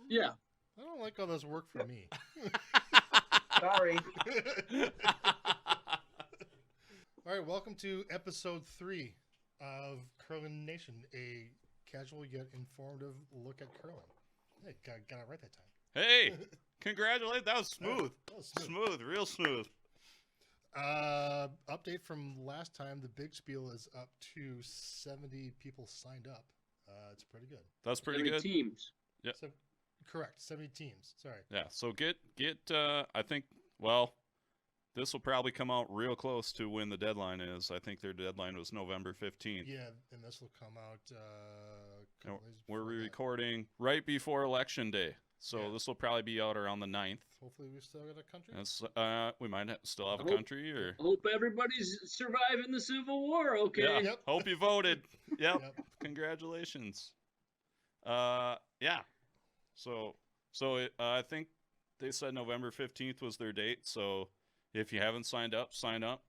Yeah. I don't like how this worked for me. Sorry. All right, welcome to episode 3 of Curling Nation, a casual yet informative look at curling. Hey, got it right that time. Hey, congratulations. That was smooth. That was Smooth, real smooth. Update from last time, the big spiel is up to 70 people signed up. It's pretty good. That's pretty 70 good. teams. Yep. So, correct, 70 teams. Sorry. Yeah, so get I think, well, this will probably come out real close to when the deadline is. I think their deadline was November 15th. Yeah, and this will come out a couple days We're before that. recording right before Election Day. So Yeah. this will probably be out around the 9th. Hopefully we still got a country. That's, we might still have a Hope- country. Or Hope everybody's surviving the Civil War, okay? Yeah, Yep. hope you voted. Yep. Yep. Congratulations. Yeah. So I think they said November 15th was their date. So if you haven't signed up, sign up.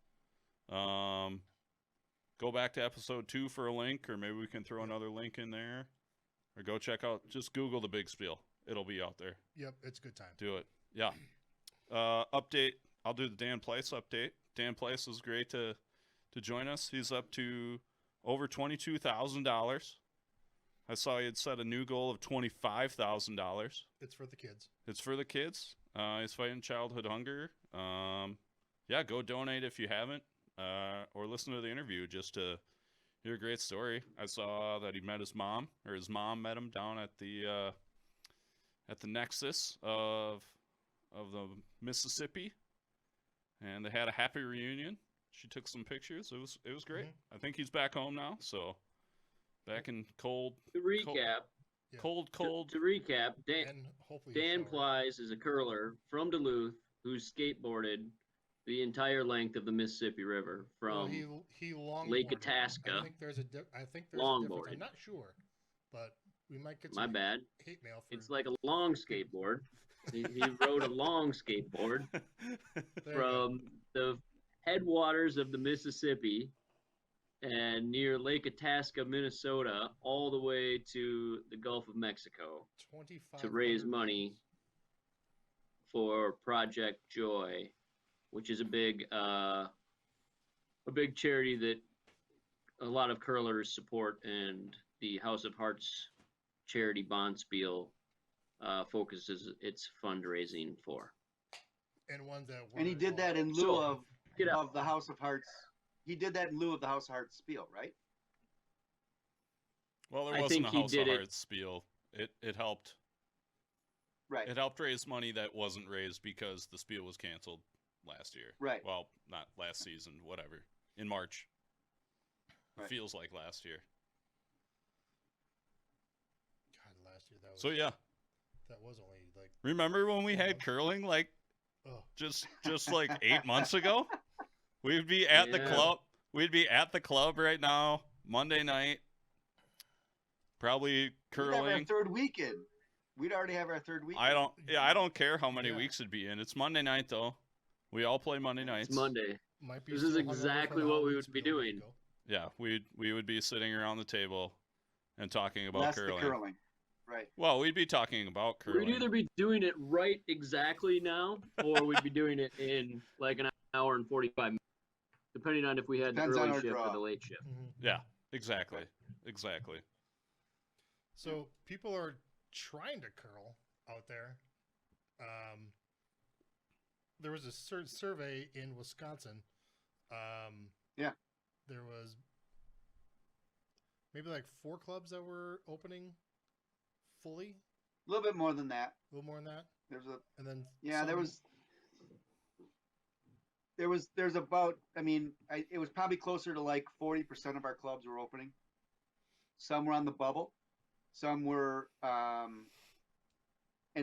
Go back to episode 2 for a link, or maybe we can throw another link in there, or go check out. Just Google the Big Spiel. It'll be out there. Yep, it's a good time. Do it. Yeah. Update. I'll do the Dan Place update. Dan Place was great to join us. He's up to over $22,000. I saw he had set a new goal of $25,000. It's for the kids. It's for the kids. He's fighting childhood hunger. Yeah, go donate if you haven't, or listen to the interview just to hear a great story. I saw that he met his mom, or his mom met him down at the nexus of the Mississippi, and they had a happy reunion. She took some pictures. It was great. Mhm. I think he's back home now, so back in cold. To recap, Yeah. Cold. to recap, And hopefully Dan shower. Plies is a curler from Duluth who's skateboarded the entire length of the Mississippi River Well, from he longboarded. Lake Itasca. I think there's a difference. Longboarding. I'm not sure, but we might get My some bad. hate mail for It's like a long skateboard. He rode a long skateboard There you go. from the headwaters of the Mississippi and near Lake Itasca, Minnesota, all the way to the Gulf of Mexico 25 to raise money for Project Joy, which is a big charity that a lot of curlers support, and the House of Hearts charity Bonspiel focuses its fundraising for. And ones that And he weren't did that in lieu So, of get out. the House of Hearts. He did that in lieu of the House of Hearts spiel, right? Well, there I wasn't think a he House did of it- Hearts spiel. It helped. Right. It helped raise money that wasn't raised because the spiel was canceled last year. Right. Well, not last season, whatever. In March. It Right. feels like last year. God, last year that was So yeah, that was only like remember when we 4 had months. curling like oh just like 8 months ago? We'd be at the Yeah. club. We'd be at the club right now, Monday night. Probably We'd have our curling. third weekend. We'd already have our third weekend. I don't care how many Yeah. weeks it'd be in. It's Monday night though. We all play Monday nights. It's Monday. might be This is still hungover from exactly the what we Halloween would be spiel a week doing. ago. Yeah, we would be sitting around the table and talking about Less curling. the curling. Right. Well, we'd be talking about curling. We'd either be doing it right exactly now, or we'd be doing it in like an hour and 45 minutes, depending on if we had the Depends on early our shift or draw. the late shift. Mhm. Yeah, exactly. Exactly. So people are trying to curl out there. There was a survey in Wisconsin. Yeah. There was maybe like 4 clubs that were opening fully. A little bit more than that. A little more than that. There's a And then yeah. some- There's about. I mean, it was probably closer to like 40% of our clubs were opening. Some were on the bubble. Some were, and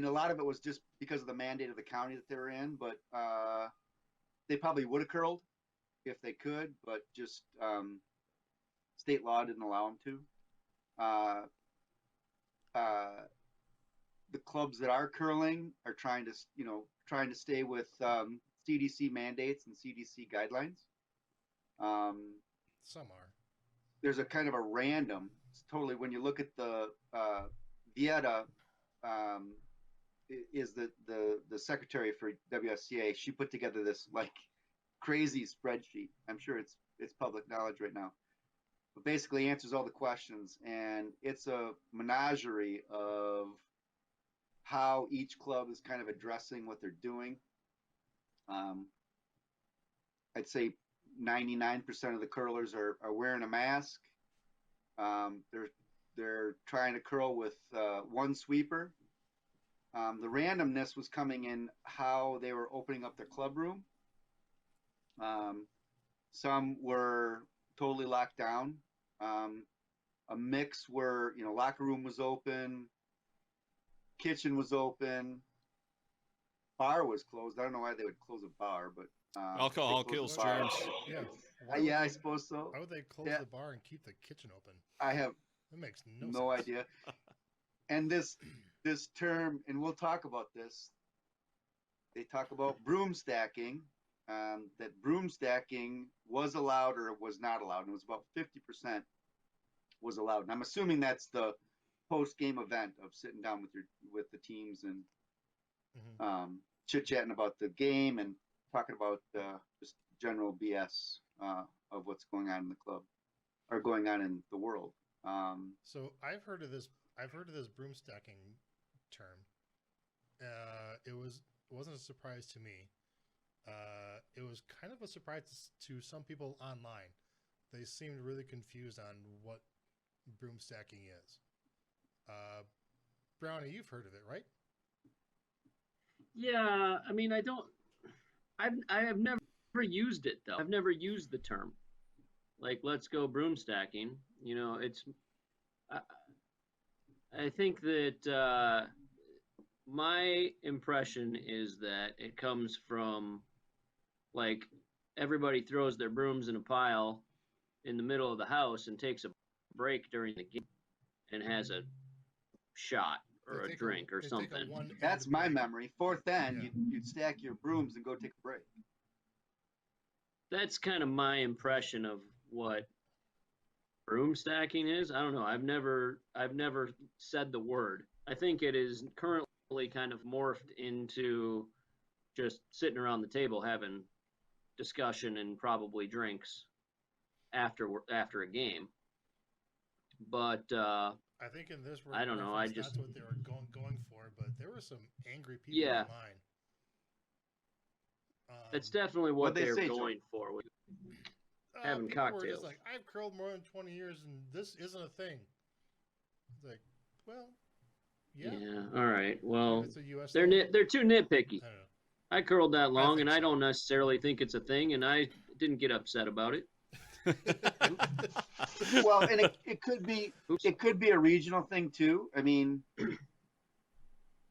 a lot of it was just because of the mandate of the county that they were in. But they probably would have curled if they could, but just state law didn't allow them to. The clubs that are curling are trying to stay with CDC mandates and CDC guidelines. some are. There's a kind of a random. totally. When you look at the Vieta, is the secretary for WSCA. She put together this like crazy spreadsheet. I'm sure it's public knowledge right now, but basically answers all the questions, and it's a menagerie of how each club is kind of addressing what they're doing. I'd say 99% of the curlers are wearing a mask. They're trying to curl with one sweeper. The randomness was coming in how they were opening up their club room. Some were totally locked down. A mix where, locker room was open, kitchen was open, bar was closed. I don't know why they would close a bar, but alcohol kills germs. Yeah. Yeah, I suppose so. Why would they close the bar and keep the kitchen open? I have That makes no sense. idea. And this term, and we'll talk about this. They talk about broom stacking. That broom stacking was allowed or was not allowed, and it was about 50% was allowed. And I'm assuming that's the post-game event of sitting down with the teams and chit-chatting about the game and talking about just general BS of what's going on in the club or going on in the world. So I've heard of this broom stacking term. It wasn't a surprise to me. It was kind of a surprise to some people online. They seemed really confused on what broom stacking is. Brownie, you've heard of it, right? Yeah, I mean, I have never used it though. I've never used the term. Like, let's go broom stacking. I think that my impression is that it comes from, like, everybody throws their brooms in a pile in the middle of the house and takes a break during the game and has a shot or a drink or something. That's my memory. Fourth end, you'd stack your brooms and go take a break. That's kind of my impression of what broom stacking is. I don't know. I've never said the word. I think it is currently kind of morphed into just sitting around the table having discussion and probably drinks after a game. But I think in this, I don't know. that's what they were going for. But there were some angry people online. That's definitely what they're going for. Having cocktails. Were just like, I've curled more than 20 years and this isn't a thing. It's like, well, yeah. Yeah. All right. Well, it's a US they're too nitpicky. I don't know. I curled that long, and I don't necessarily think it's a thing, and I didn't get upset about it. Well, and it could be a regional thing too. I mean,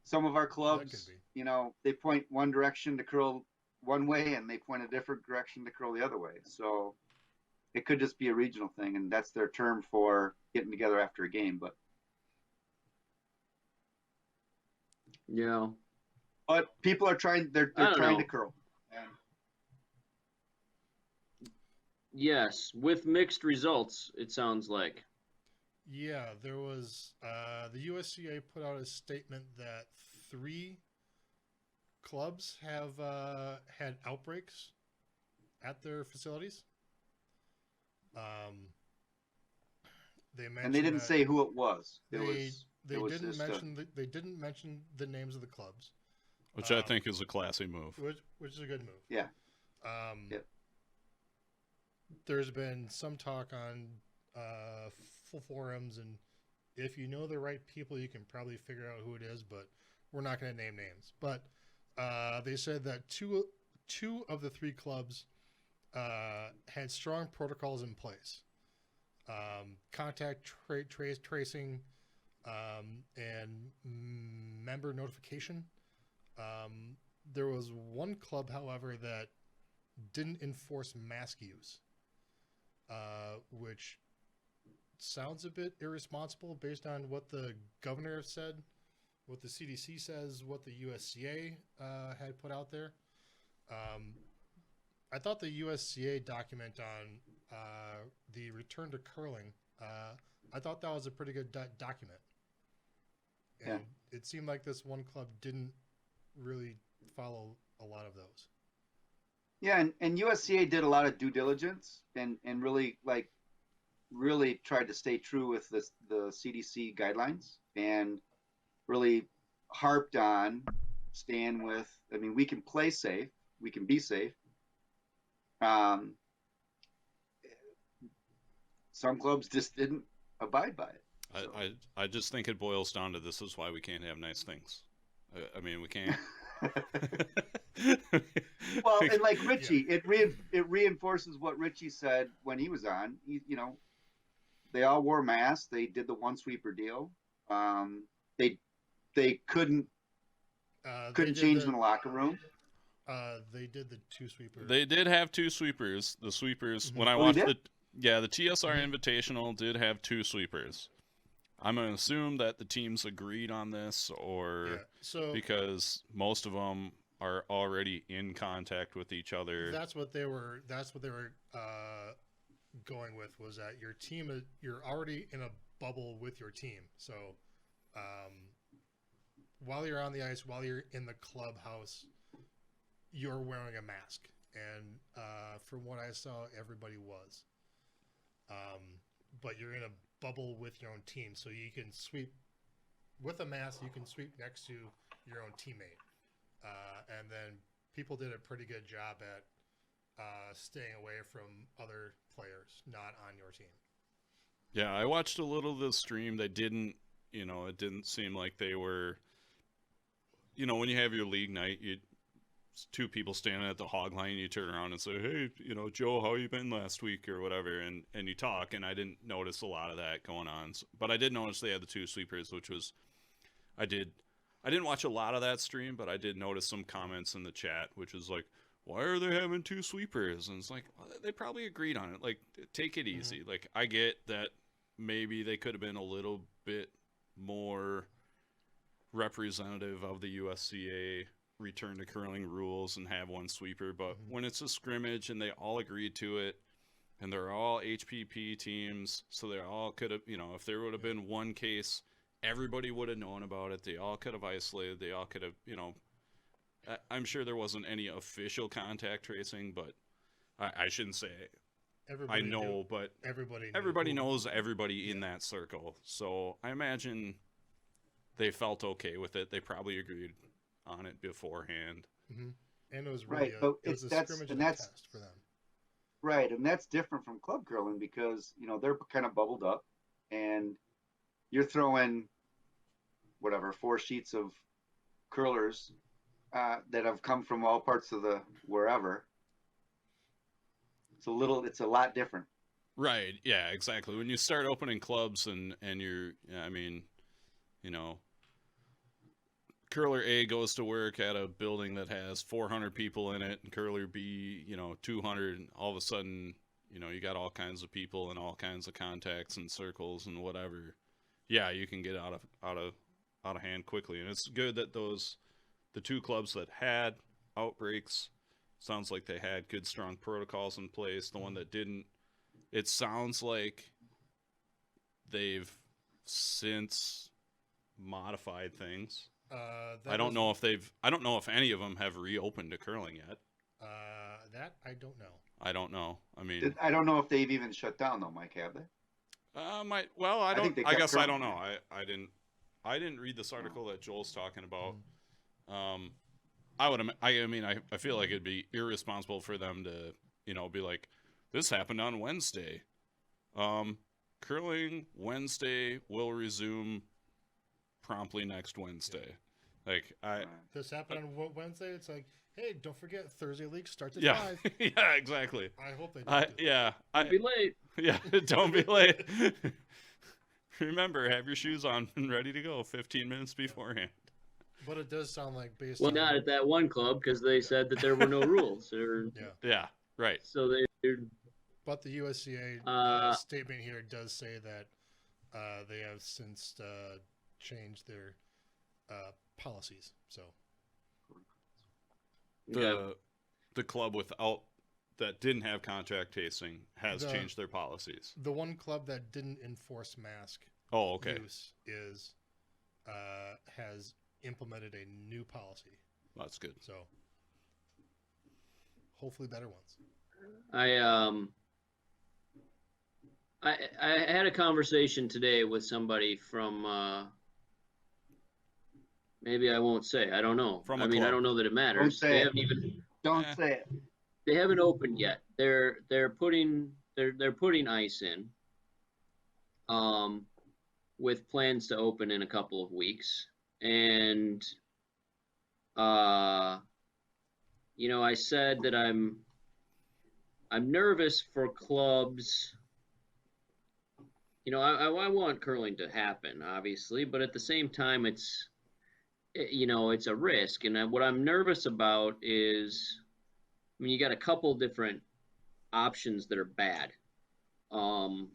some of our clubs, they point one direction to curl one way, and they point a different direction to curl the other way. So it could just be a regional thing, and that's their term for getting together after a game. But yeah, but people are trying. They're trying to curl. And yes, with mixed results, it sounds like. Yeah, there was the USCA put out a statement that 3 clubs have had outbreaks at their facilities. They mentioned, and they didn't say who it was. They didn't mention the names of the clubs, which I think is a classy move. Which is a good move. Yeah. There's been some talk on full forums, and if you know the right people, you can probably figure out who it is, but we're not going to name names. But they said that two of the 3 clubs had strong protocols in place. Contact tracing and member notification. There was one club, however, that didn't enforce mask use, which sounds a bit irresponsible based on what the governor said, what the CDC says, what the USCA had put out there. I thought the USCA document on the return to curling I thought that was a pretty good document. And it seemed like this one club didn't really follow a lot of those. Yeah, and USCA did a lot of due diligence and really really tried to stay true with the CDC guidelines and really harped on staying with. I mean, we can play safe, we can be safe. Some clubs just didn't abide by it. So. I just think it boils down to this is why we can't have nice things. I mean, we can't. Well, and like Richie, it reinforces what Richie said when he was on. They all wore masks. They did the one sweeper deal. They couldn't change in the locker room. They did the two sweepers. They did have two sweepers. The sweepers when I Oh, watched they did? the TSR Invitational did have two sweepers. I'm gonna assume that the teams agreed on this, or because most of them are already in contact with each other. That's what they were going with, was that your team you're already in a bubble with your team. So while you're on the ice, while you're in the clubhouse, you're wearing a mask. And from what I saw, everybody was. But you're in a bubble with your own team, so you can sweep with a mask. You can sweep next to your own teammate, and then people did a pretty good job at staying away from other players not on your team. Yeah, I watched a little of the stream. They didn't, it didn't seem like they were. When you have your league night, two people standing at the hog line, you turn around and say, hey, Joe, how you been last week or whatever, and you talk, and I didn't notice a lot of that going on, but I did notice they had the two sweepers, which was, I didn't watch a lot of that stream, but I did notice some comments in the chat, which was like, why are they having two sweepers? And it's like, well, they probably agreed on it. Like, take it easy. Like, I get that maybe they could have been a little bit more representative of the USCA return to curling rules and have one sweeper, but when it's a scrimmage and they all agreed to it and they're all HPP teams, so they all could have, if there would have been one case, everybody would have known about it. They all could have isolated. They all could have, I'm sure there wasn't any official contact tracing, but I shouldn't say everybody but everybody knows everybody in that circle. So I imagine they felt okay with it. They probably agreed on it beforehand. And it was really a scrimmage and test for them. Right, and that's different from club curling because, they're kind of bubbled up and you're throwing 4 sheets of curlers that have come from all parts of the wherever. It's a lot different. Right, yeah, exactly. When you start opening clubs and you're, Curler A goes to work at a building that has 400 people in it, and Curler B, 200, and all of a sudden, you got all kinds of people and all kinds of contacts and circles and whatever. Yeah, you can get out of hand quickly, and it's good that the two clubs that had outbreaks, sounds like they had good, strong protocols in place. The one that didn't, it sounds like they've since modified things. I don't know if any of them have reopened to curling yet. That I don't know. I don't know. I mean, I don't know if they've even shut down though, Mike. Have they? I guess I don't know. I didn't read this article that Joel's talking about. I feel like it'd be irresponsible for them to, be like, this happened on Wednesday. Curling Wednesday will resume promptly next Wednesday. This happened on Wednesday. It's like, hey, don't forget Thursday league starts at 5. Yeah, exactly. I hope they don't. Don't be late. Yeah, don't be late. Remember, have your shoes on and ready to go 15 minutes beforehand. But it does sound like not at that one club because they said that there were no rules. Yeah, right. So But the USCA statement here does say that they have since changed their policies. So the club without that didn't have contact tracing has changed their policies. The one club that didn't enforce mask use is has implemented a new policy. That's good. So hopefully better ones. I had a conversation today with somebody from maybe I won't say. I don't know. From I mean, I don't know that it matters. Don't say they it. haven't even. Don't say it. They haven't opened yet. They're putting ice in. With plans to open in a couple of weeks, and you know, I said that I'm nervous for clubs. You know, I want curling to happen, obviously, but at the same time, it's a risk. And what I'm nervous about is, I mean, you got a couple different options that are bad. One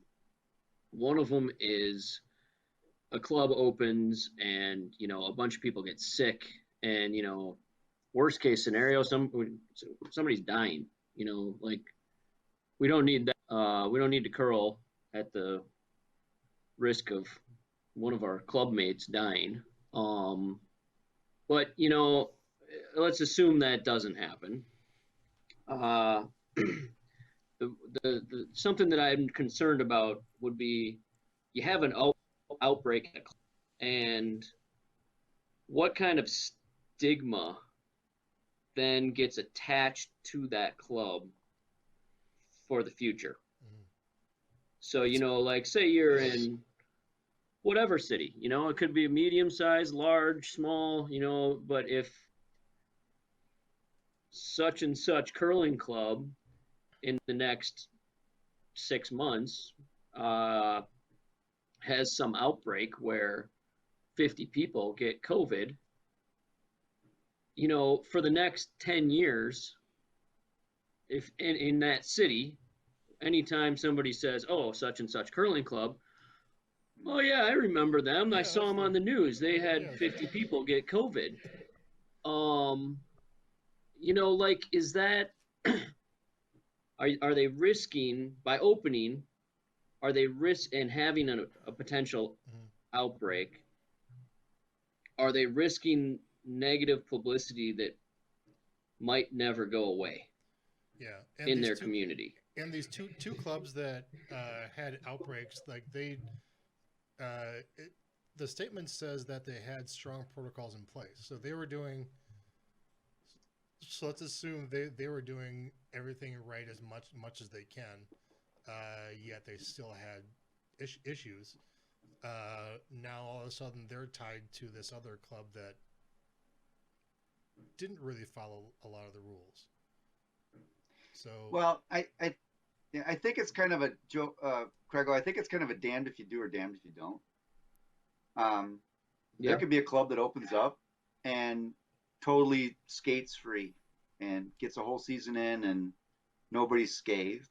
of them is a club opens and, you know, a bunch of people get sick, and, you know, worst case scenario, somebody's dying. You know, like, we don't need that. We don't need to curl at the risk of one of our club mates dying. But, you know, let's assume that doesn't happen. The something that I'm concerned about would be, you have an outbreak at a club, and what kind of stigma then gets attached to that club for the future. Mm-hmm. So, you know, like, say you're in whatever city, you know, it could be a medium size, large, small, you know, but if such and such curling club in the next 6 months has some outbreak where 50 people get COVID, you know, for the next 10 years, if in that city, anytime somebody says, oh, such and such curling club, oh yeah, I remember them. Yeah, I saw them on the news. They had 50 people get COVID. You know, like, is that, are they risking, by opening, are they and having a potential outbreak, are they risking negative publicity that might never go away in their community? And these two clubs that had outbreaks, like the statement says that they had strong protocols in place. So they were doing, so let's assume they were doing everything right as much as they can, yet they still had issues. Now all of a sudden they're tied to this other club that didn't really follow a lot of the rules. So, well, I think it's kind of a joke, Craigo. I think it's kind of a damned if you do or damned if you don't. There could be a club that opens up and totally skates free and gets a whole season in and nobody's scathed.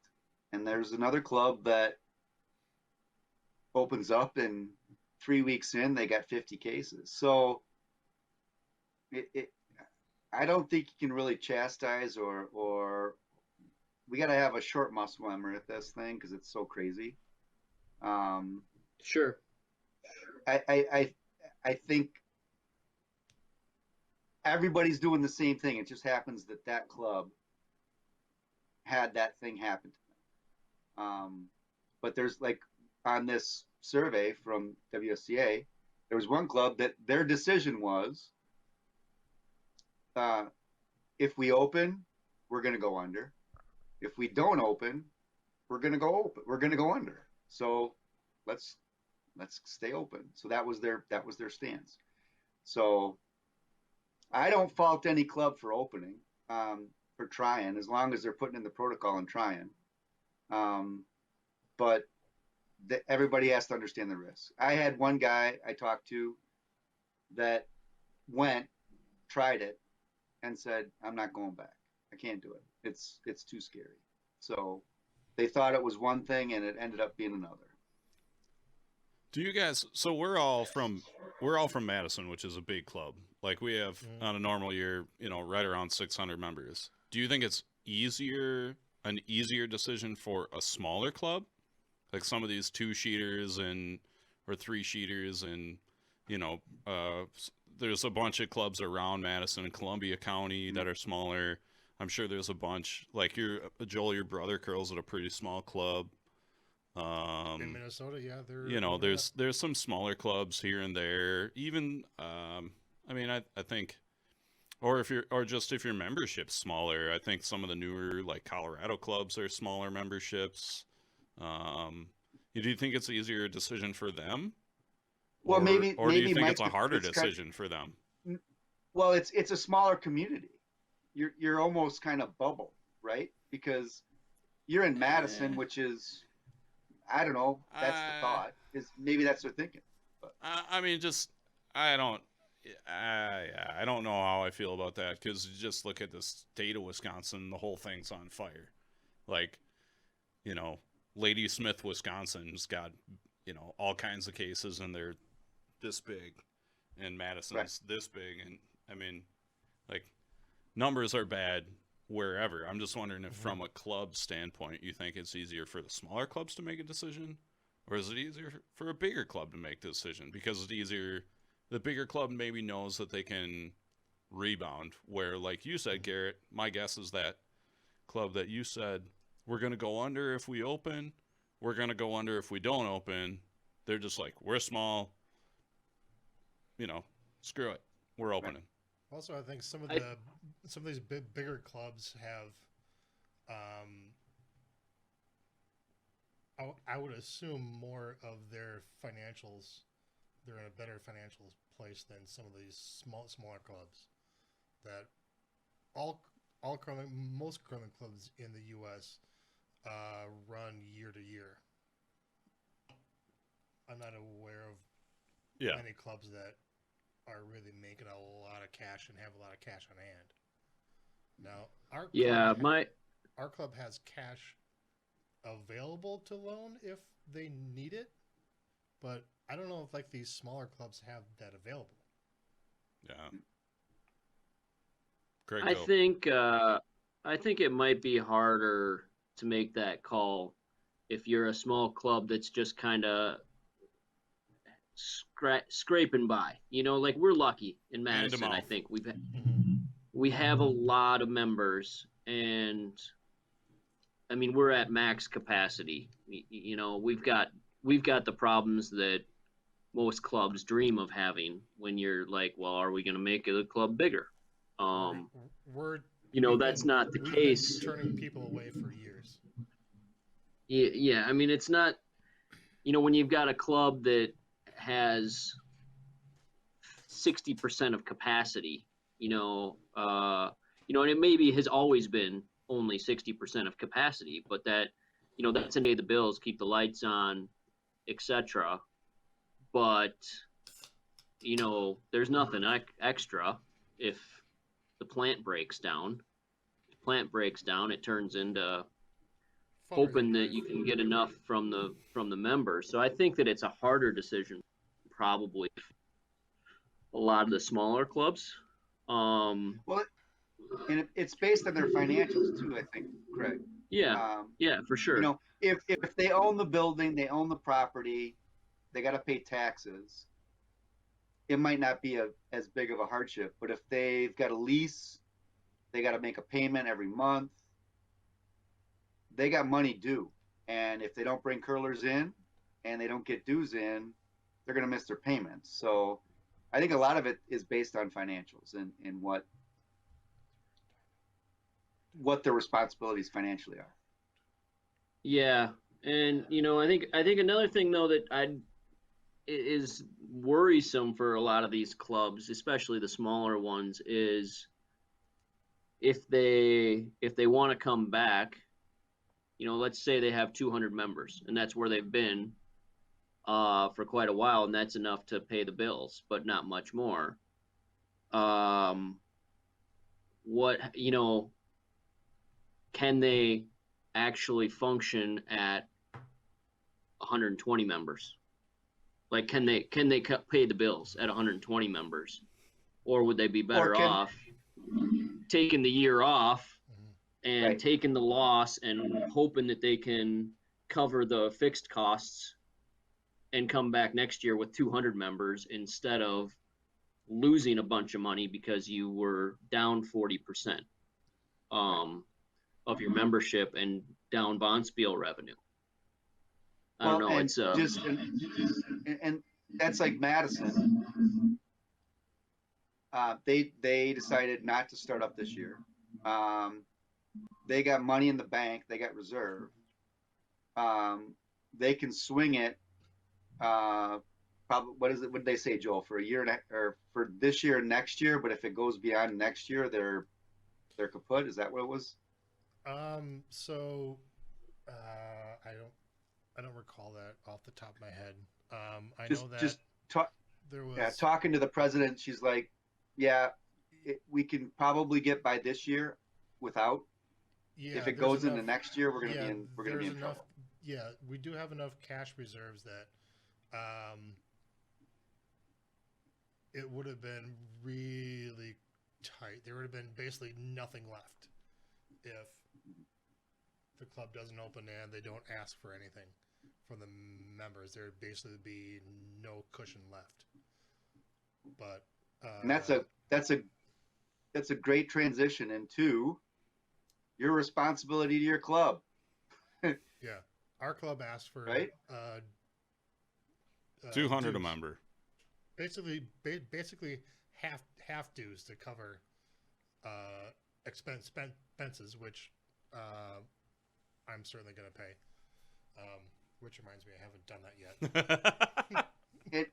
And there's another club that opens up and 3 weeks in, they got 50 cases. So I don't think you can really chastise or we got to have a short muscle memory at this thing because it's so crazy. Sure. I think everybody's doing the same thing. It just happens that club had that thing happen to them. But there's, like, on this survey from WSCA, there was one club that their decision was, if we open, we're going to go under. If we don't open, we're going to go open. We're going to go under. So let's stay open. So that was their stance. So I don't fault any club for opening, for trying, as long as they're putting in the protocol and trying. But everybody has to understand the risks. I had one guy I talked to that tried it, and said, I'm not going back. I can't do it. It's too scary. So they thought it was one thing and it ended up being another. Do you guys, so we're all from Madison, which is a big club. Like, we have on a normal year, you know, right around 600 members. Do you think it's easier an easier decision for a smaller club, like some of these 2-sheeters or 3-sheeters, and there's a bunch of clubs around Madison and Columbia County that are smaller. I'm sure there's a bunch, like Joel, your brother curls at a pretty small club. In Minnesota, yeah, there's some smaller clubs here and there. Even, I think, if your membership's smaller, I think some of the newer like Colorado clubs are smaller memberships. Do you think it's an easier decision for them? Well, or maybe do you think Mike, it's a harder decision for them? Well, it's a smaller community. You're almost kind of bubble, right? Because you're in Madison, which is, I don't know. That's the thought. Is maybe that's their thinking. But. I don't know how I feel about that, because just look at the state of Wisconsin. The whole thing's on fire. Like, Lady Smith, Wisconsin's got, all kinds of cases, and they're this big, and Madison's this big, and numbers are bad wherever. I'm just wondering if, from a club standpoint, you think it's easier for the smaller clubs to make a decision, or is it easier for a bigger club to make the decision? Because it's easier, the bigger club maybe knows that they can rebound, where, like you said, Garrett, my guess is that club that you said, we're going to go under if we open, we're going to go under if we don't open, they're just like, we're small, screw it, we're opening. Also, I think some of these bigger clubs have, I would assume, more of their financials. They're in a better financial place than some of these smaller clubs. That most curling clubs in the U.S. Run year to year. I'm not aware of many clubs that are really making a lot of cash and have a lot of cash on hand. Now, our club has cash available to loan if they need it, but I don't know if like these smaller clubs have that available. Yeah. Greg, I think it might be harder to make that call if you're a small club that's just kind of scraping by. Like we're lucky in Madison. I think we have a lot of members, and we're at max capacity. We've got the problems that most clubs dream of having when you're like, well, are we going to make the club bigger? That's not the case. Been turning people away for years. Yeah. It's not, when you've got a club that has 60% of capacity, and it maybe has always been only 60% of capacity, but that, that's to pay the bills, keep the lights on, etc. But, there's nothing extra if the plant breaks down. If the plant breaks down, it turns into hoping that you can get enough from the members. So I think that it's a harder decision, probably, a lot of the smaller clubs. Well, and it's based on their financials too, I think, Craig. Yeah, for sure. If they own the building, they own the property, they got to pay taxes, it might not be as big of a hardship. But if they've got a lease, they got to make a payment every month, they got money due. And if they don't bring curlers in and they don't get dues in, they're going to miss their payments. So I think a lot of it is based on financials and what their responsibilities financially are. Yeah. And, I think another thing, though, that is worrisome for a lot of these clubs, especially the smaller ones, is if they want to come back, let's say they have 200 members, and that's where they've been for quite a while, and that's enough to pay the bills, but not much more. Can they actually function at 120 members? Like, can they pay the bills at 120 members, or would they be better off taking the year off and Right. taking the loss and hoping that they can cover the fixed costs and come back next year with 200 members instead of losing a bunch of money because you were down 40% of your membership and down Bonspiel revenue. I don't know. And It's and that's like Madison. They decided not to start up this year. They got money in the bank. They got reserve. They can swing it. Probably, what is it? What did they say, Joel? For a year or for this year and next year? But if it goes beyond next year, they're kaput. Is that what it was? So I don't recall that off the top of my head. I know that there was talking to the president. She's like, yeah, we can probably get by this year without. Yeah, if it goes into next year, we're gonna be in trouble. Yeah, we do have enough cash reserves that it would have been really tight. There would have been basically nothing left if the club doesn't open and they don't ask for anything from the members. There would basically be no cushion left. But and that's a great transition into your responsibility to your club. Yeah, our club asked for right 200 dues. a member. Basically half dues to cover expenses, which I'm certainly going to pay. Which reminds me, I haven't done that yet.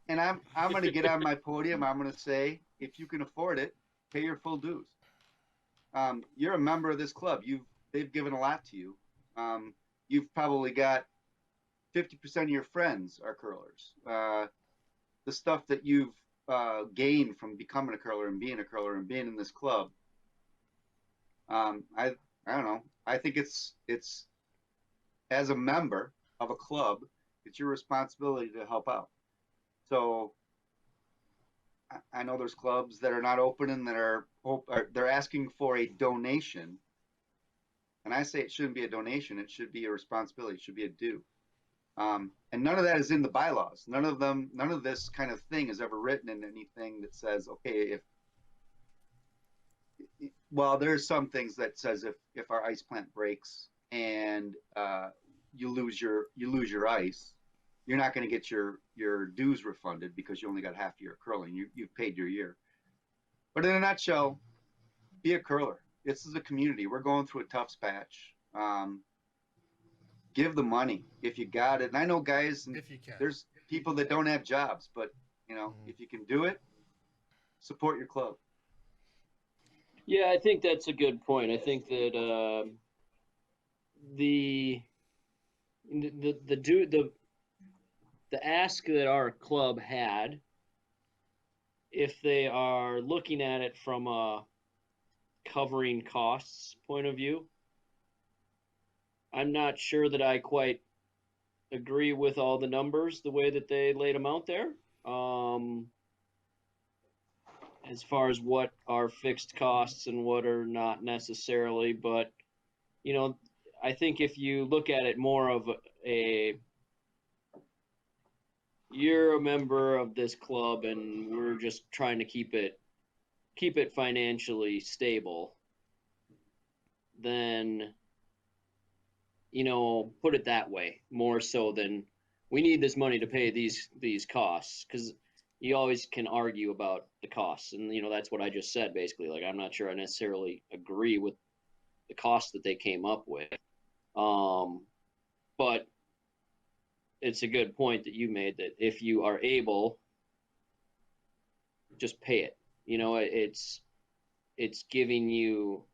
And I'm going to get on my podium. I'm going to say, if you can afford it, pay your full dues. You're a member of this club. They've given a lot to you. You've probably got 50% of your friends are curlers. The stuff that you've gained from becoming a curler and being in this club. I don't know. I think it's as a member of a club, it's your responsibility to help out. So I know there's clubs that are not open and that they're asking for a donation. And I say it shouldn't be a donation. It should be a responsibility. It should be a due. And none of that is in the bylaws. None of this kind of thing is ever written in anything that says, okay, there's some things that says if our ice plant breaks and you lose your ice, you're not going to get your dues refunded because you only got half your curling. You've paid your year. But in a nutshell, be a curler. This is a community. We're going through a tough patch. Give the money if you got it. And I know, guys, If you can. There's people that don't have jobs, but if you can do it, support your club. Yeah, I think that's a good point. I think that the ask that our club had, if they are looking at it from a covering costs point of view, I'm not sure that I quite agree with all the numbers the way that they laid them out there. As far as what are fixed costs and what are not necessarily, but I think if you look at it more of you're a member of this club and we're just trying to keep it financially stable, then put it that way, more so than we need this money to pay these costs, because you always can argue about the costs, and that's what I just said basically. Like, I'm not sure I necessarily agree with the cost that they came up with, but it's a good point that you made, that if you are able, just pay it. It's giving you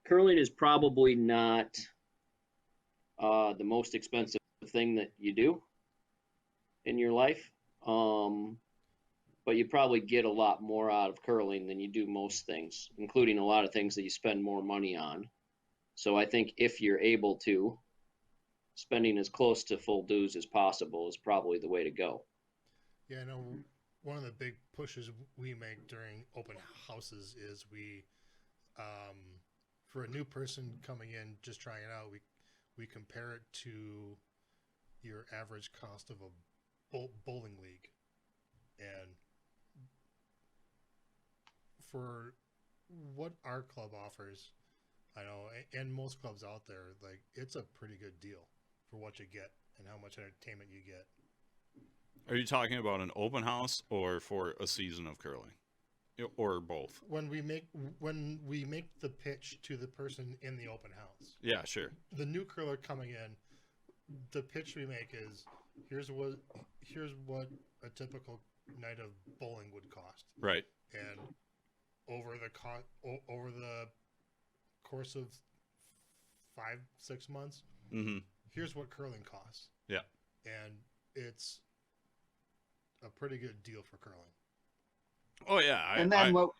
curling is probably not the most expensive thing that you do in your life, but you probably get a lot more out of curling than you do most things, including a lot of things that you spend more money on. So I think if you're able to, spending as close to full dues as possible is probably the way to go. Yeah, I know one of the big pushes we make during open houses is we For a new person coming in, just trying it out, we compare it to your average cost of a bowling league, and for what our club offers, I know, and most clubs out there, like, it's a pretty good deal for what you get and how much entertainment you get. Are you talking about an open house or for a season of curling, or both? When we make the pitch to the person in the open house, Yeah, sure. the new curler coming in, the pitch we make is here's what a typical night of bowling would cost, Right. and over the course of 5-6 months, Mm-hmm. here's what curling costs. Yeah. And it's a pretty good deal for curling. Oh yeah. And then go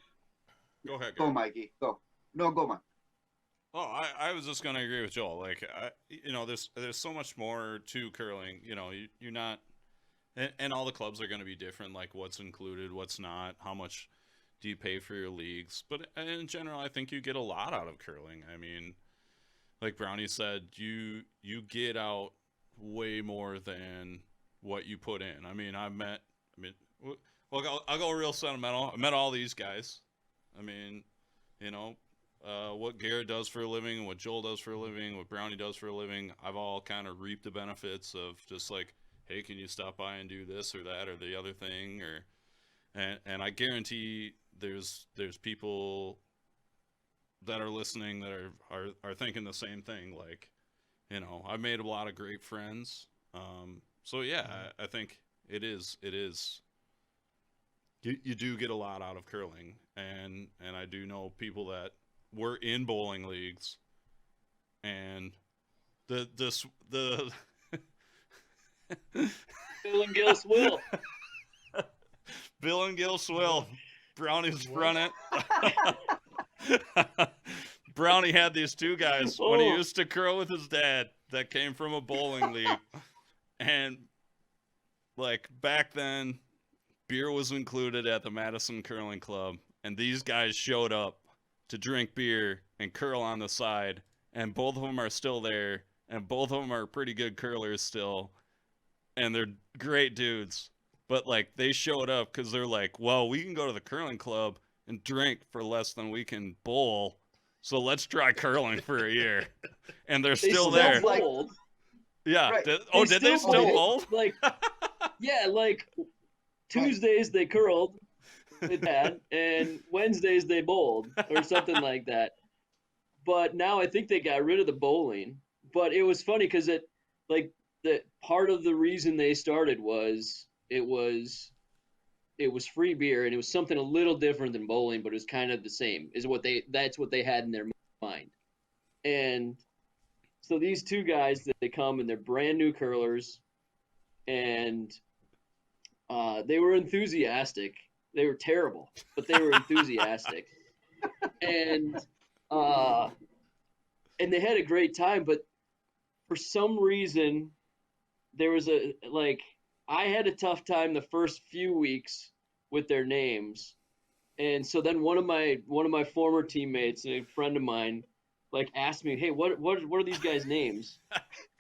ahead. Go, Mikey. Go. No, go, Mike. Oh, I was just gonna agree with Joel. Like, there's so much more to curling. You're not, and all the clubs are gonna be different. Like, what's included, what's not, how much do you pay for your leagues? But in general, I think you get a lot out of curling. I mean, like Brownie said, you get out way more than what you put in. I mean, I'll go real sentimental. I met all these guys. I mean, what Garrett does for a living, what Joel does for a living, what Brownie does for a living, I've all kind of reaped the benefits of just like, hey, can you stop by and do this or that or the other thing? And I guarantee there's people that are listening that are thinking the same thing. Like, I've made a lot of great friends. So yeah, I think it is. You do get a lot out of curling, and I do know people that were in bowling leagues, and the Bill and Gil Swill. Bill and Gil Swill, Brownie's front it. Brownie had these two guys when he used to curl with his dad that came from a bowling league, and like back then, beer was included at the Madison Curling Club, and these guys showed up to drink beer and curl on the side, and both of them are still there, and both of them are pretty good curlers still, and they're great dudes. But like, they showed up because they're like, well, we can go to the curling club and drink for less than we can bowl, so let's try curling for a year. And they're still there. Bowled. Yeah. Right. Did they still bowl? Like, yeah, like Tuesdays they curled with Dad, and Wednesdays they bowled or something like that. But now I think they got rid of the bowling. But it was funny because the part of the reason they started was it was free beer, and it was something a little different than bowling, but it was kind of the same. That's what they had in their mind. And so these two guys, they come and they're brand new curlers, and they were enthusiastic. They were terrible, but they were enthusiastic. And they had a great time, but for some reason there was I had a tough time the first few weeks with their names. And so then one of my former teammates, a friend of mine, like asked me, "Hey, what are these guys' names?"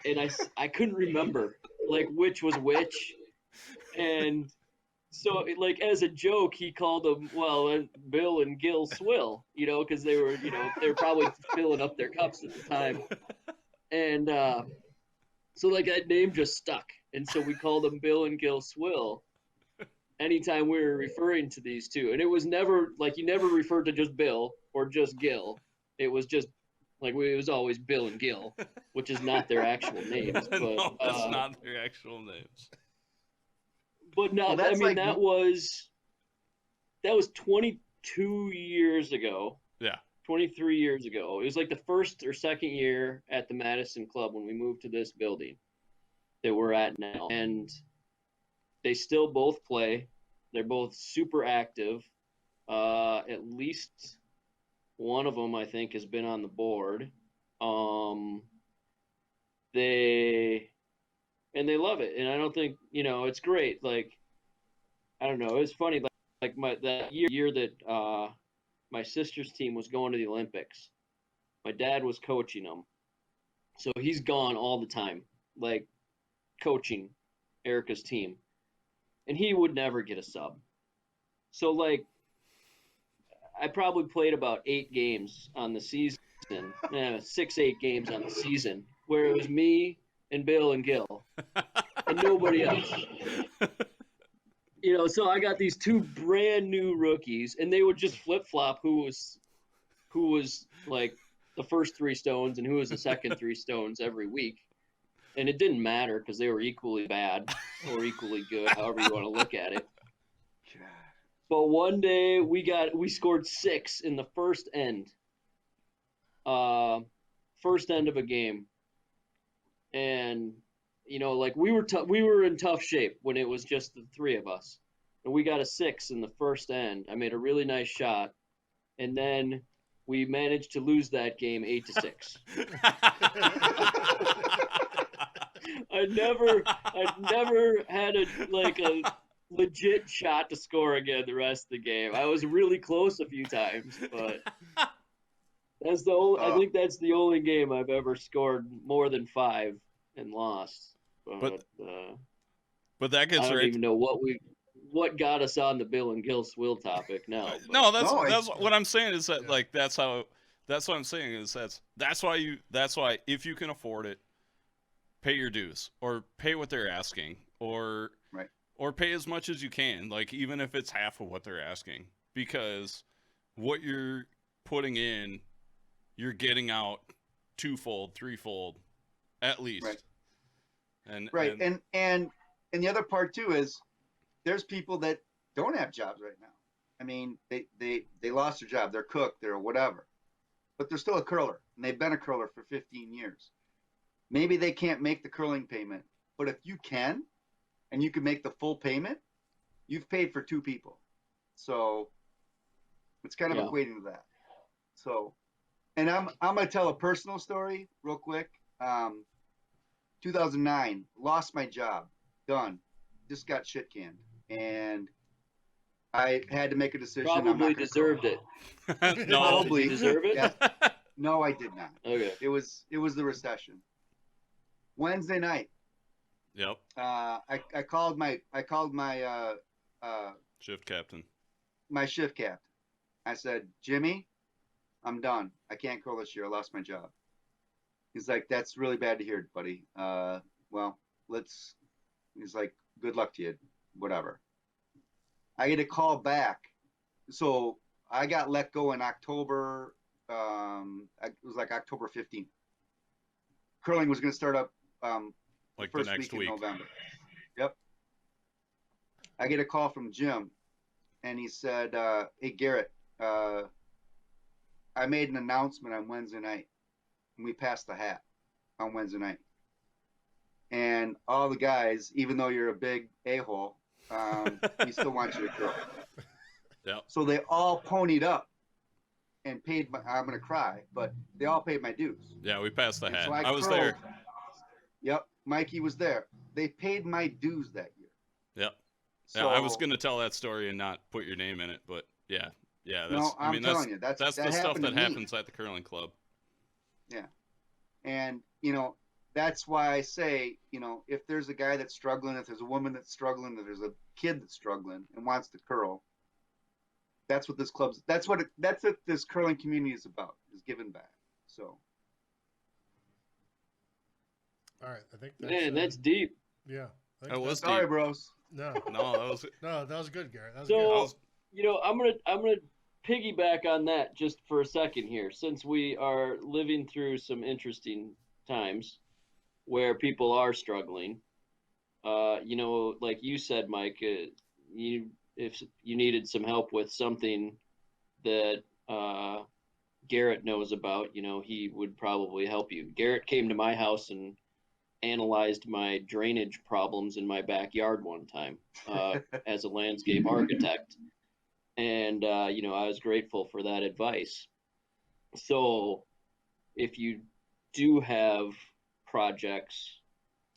And I couldn't remember like which was which. And so like as a joke, he called them, Bill and Gil Swill, because they were probably filling up their cups at the time. And so like that name just stuck. And so we called them Bill and Gil Swill anytime we were referring to these two. And it was never, like, you never referred to just Bill or just Gil. It was just, like, it was always Bill and Gil, which is not their actual names. But, No, that's not their actual names. But no, Well, I mean, like... that was 22 years ago. Yeah. 23 years ago. It was like the first or second year at the Madison Club when we moved to this building that we're at now. And they still both play. They're both super active. At least one of them, I think, has been on the board. They love it. And I don't think, it's great. Like, I don't know. It's funny. Like that year that my sister's team was going to the Olympics. My dad was coaching them. So he's gone all the time, like coaching Erica's team. And he would never get a sub. So, like, I probably played about 8 games on the season, 6-8 games on the season, where it was me and Bill and Gil and nobody else. You know, so I got these 2 brand new rookies, and they would just flip flop who was like the first 3 stones and who was the second 3 stones every week. And it didn't matter because they were equally bad or equally good, however you want to look at it. But one day we scored 6 in the first end of a game, and you know, like we were in tough shape when it was just the 3 of us, and we got a 6 in the first end. I made a really nice shot, and then we managed to lose that game 8-6. I'd never had a legit shot to score again the rest of the game. I was really close a few times, but that's the only, I think that's the only game I've ever scored more than 5 and lost. But that gets I don't even know what got us on the Bill and Gil Swill topic now. No, that's what I'm saying is that like that's what I'm saying is that's why if you can afford it, pay your dues or pay what they're asking or pay as much as you can, like even if it's half of what they're asking, because what you're putting in, you're getting out 2-fold, 3-fold, at least. Right. And the other part too is there's people that don't have jobs right now. I mean, they lost their job, they're cook, they're whatever, but they're still a curler, and they've been a curler for 15 years. Maybe they can't make the curling payment, but if you can, and you can make the full payment, you've paid for 2 people. So it's kind of equating to that. So, and I'm going to tell a personal story real quick. 2009, lost my job, done, just got shit canned. And I had to make a decision. Probably deserved it. No, Probably deserve it. Yeah. No, I did not. Okay. It was the recession. Wednesday night. Yep. I called my shift captain. My shift captain. I said, Jimmy, I'm done. I can't curl this year. I lost my job. He's like, that's really bad to hear, buddy. Well, he's like, good luck to you. Whatever. I get a call back. So I got let go in October. It was like October 15th. Curling was going to start up like first the next week week in November. Yep. I get a call from Jim, and he said, hey, Garrett, I made an announcement on Wednesday night, and we passed the hat on Wednesday night. And all the guys, even though you're a big a-hole, we still want you to curl. Yep. So they all ponied up and paid I'm going to cry, but they all paid my dues. Yeah, we passed the hat. So I was there. Yep, Mikey was there. They paid my dues that year. Yep. So, I was going to tell that story and not put your name in it, but yeah. That's, no, I'm telling you, that's the stuff that happens at the curling club. Yeah, and that's why I say, if there's a guy that's struggling, if there's a woman that's struggling, if there's a kid that's struggling and wants to curl, that's what this curling community is about, is giving back. So. All right, I think that's, that's deep. Yeah. That was Sorry, deep. bros. No, that that was good, Garrett. That was So, good. I'm gonna piggyback on that just for a second here, since we are living through some interesting times where people are struggling. Like you said, Mike, if you needed some help with something that Garrett knows about, he would probably help you. Garrett came to my house and analyzed my drainage problems in my backyard one time as a landscape architect. And, I was grateful for that advice. So if you do have projects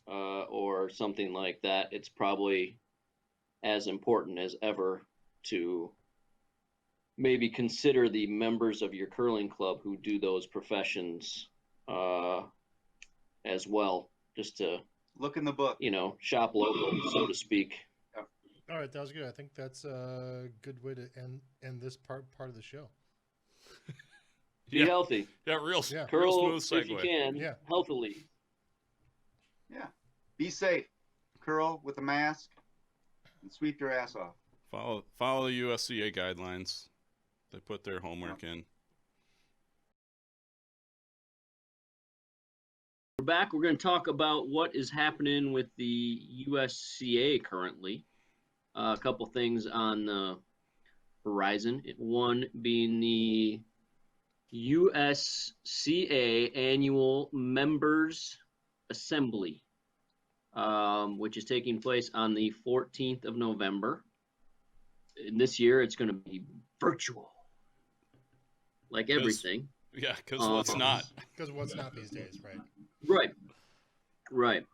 or something like that, it's probably as important as ever to maybe consider the members of your curling club who do those professions as well, just to Look in the book. shop local, so to speak. All right, that was good. I think that's a good way to end this part of the show. Be healthy. Yeah, real Curl smooth if you segue. can, healthily. Yeah. Be safe. Curl with a mask and sweep your ass off. Follow the USCA guidelines. They put their homework in. We're back. We're going to talk about what is happening with the USCA currently. A couple things on the horizon. One being the USCA Annual Members Assembly, which is taking place on the 14th of November. And this year, it's going to be virtual, like everything. Yeah, because what's not? Because what's not these days, right? Right.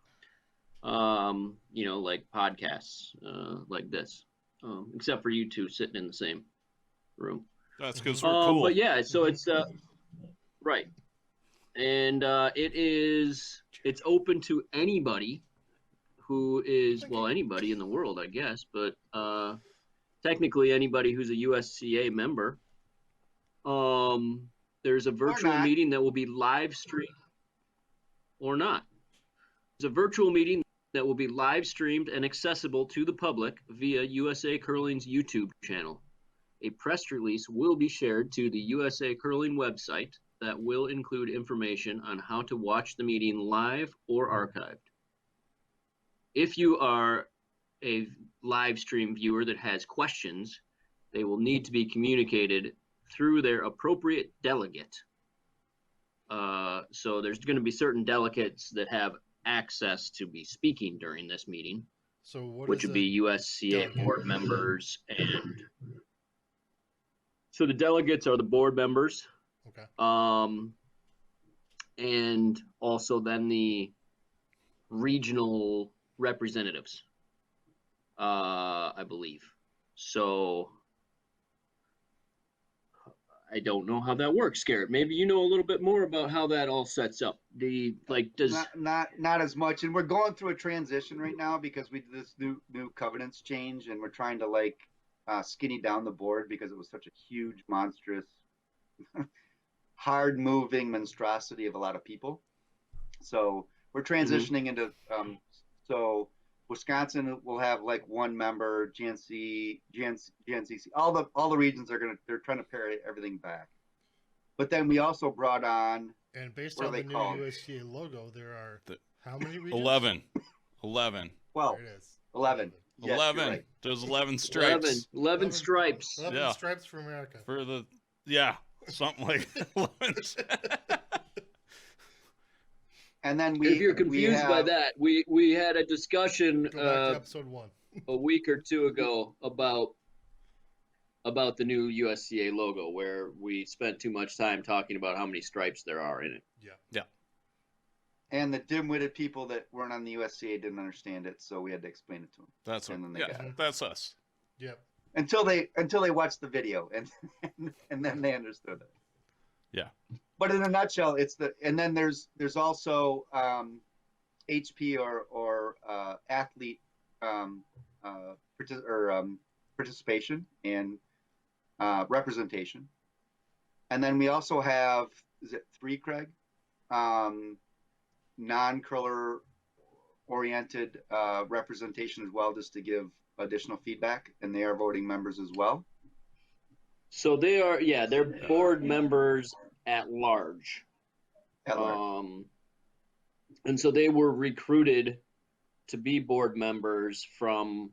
Like podcasts, like this, except for you two sitting in the same room. That's because we're cool. But yeah, so it's right, and it's open to anybody who is anybody in the world, I guess, but technically anybody who's a USCA member. There's a virtual meeting that will be live streamed, or not. There's a virtual meeting that will be live streamed and accessible to the public via USA Curling's YouTube channel. A press release will be shared to the USA Curling website that will include information on how to watch the meeting live or archived. If you are a live stream viewer that has questions, they will need to be communicated through their appropriate delegate. So there's going to be certain delegates that have access to be speaking during this meeting, so which would be USCA board members, and so the delegates are the board members. Okay. And also then the regional representatives, I believe. So I don't know how that works, Garrett. Maybe you know a little bit more about how that all sets up. Not as much, and we're going through a transition right now because we did this new covenants change, and we're trying to skinny down the board because it was such a huge, monstrous, hard moving monstrosity of a lot of people. So we're transitioning into so Wisconsin will have one member, GNCC, all the regions they're trying to pare everything back. But then we also brought on, and based on the new USCA logo, there are how many regions? 11. Well, there it is. 11. Yes, 11. right. There's 11 stripes. 11 stripes. 11 stripes for America. For the something like 11. And then if you're confused by that, we had a discussion Go back to episode 1 a week or two ago about the new USCA logo, where we spent too much time talking about how many stripes there are in it. Yeah. And the dim-witted people that weren't on the USCA didn't understand it, so we had to explain it to them. That's that's us. Yep. Until they watched the video, and then they understood it. Yeah. But in a nutshell, and then there's also HP or athlete participation and representation, and then we also have, is it 3, Craig? Non-curler oriented representation as well, just to give additional feedback, and they are voting members as well. So they're board members at large. And so they were recruited to be board members from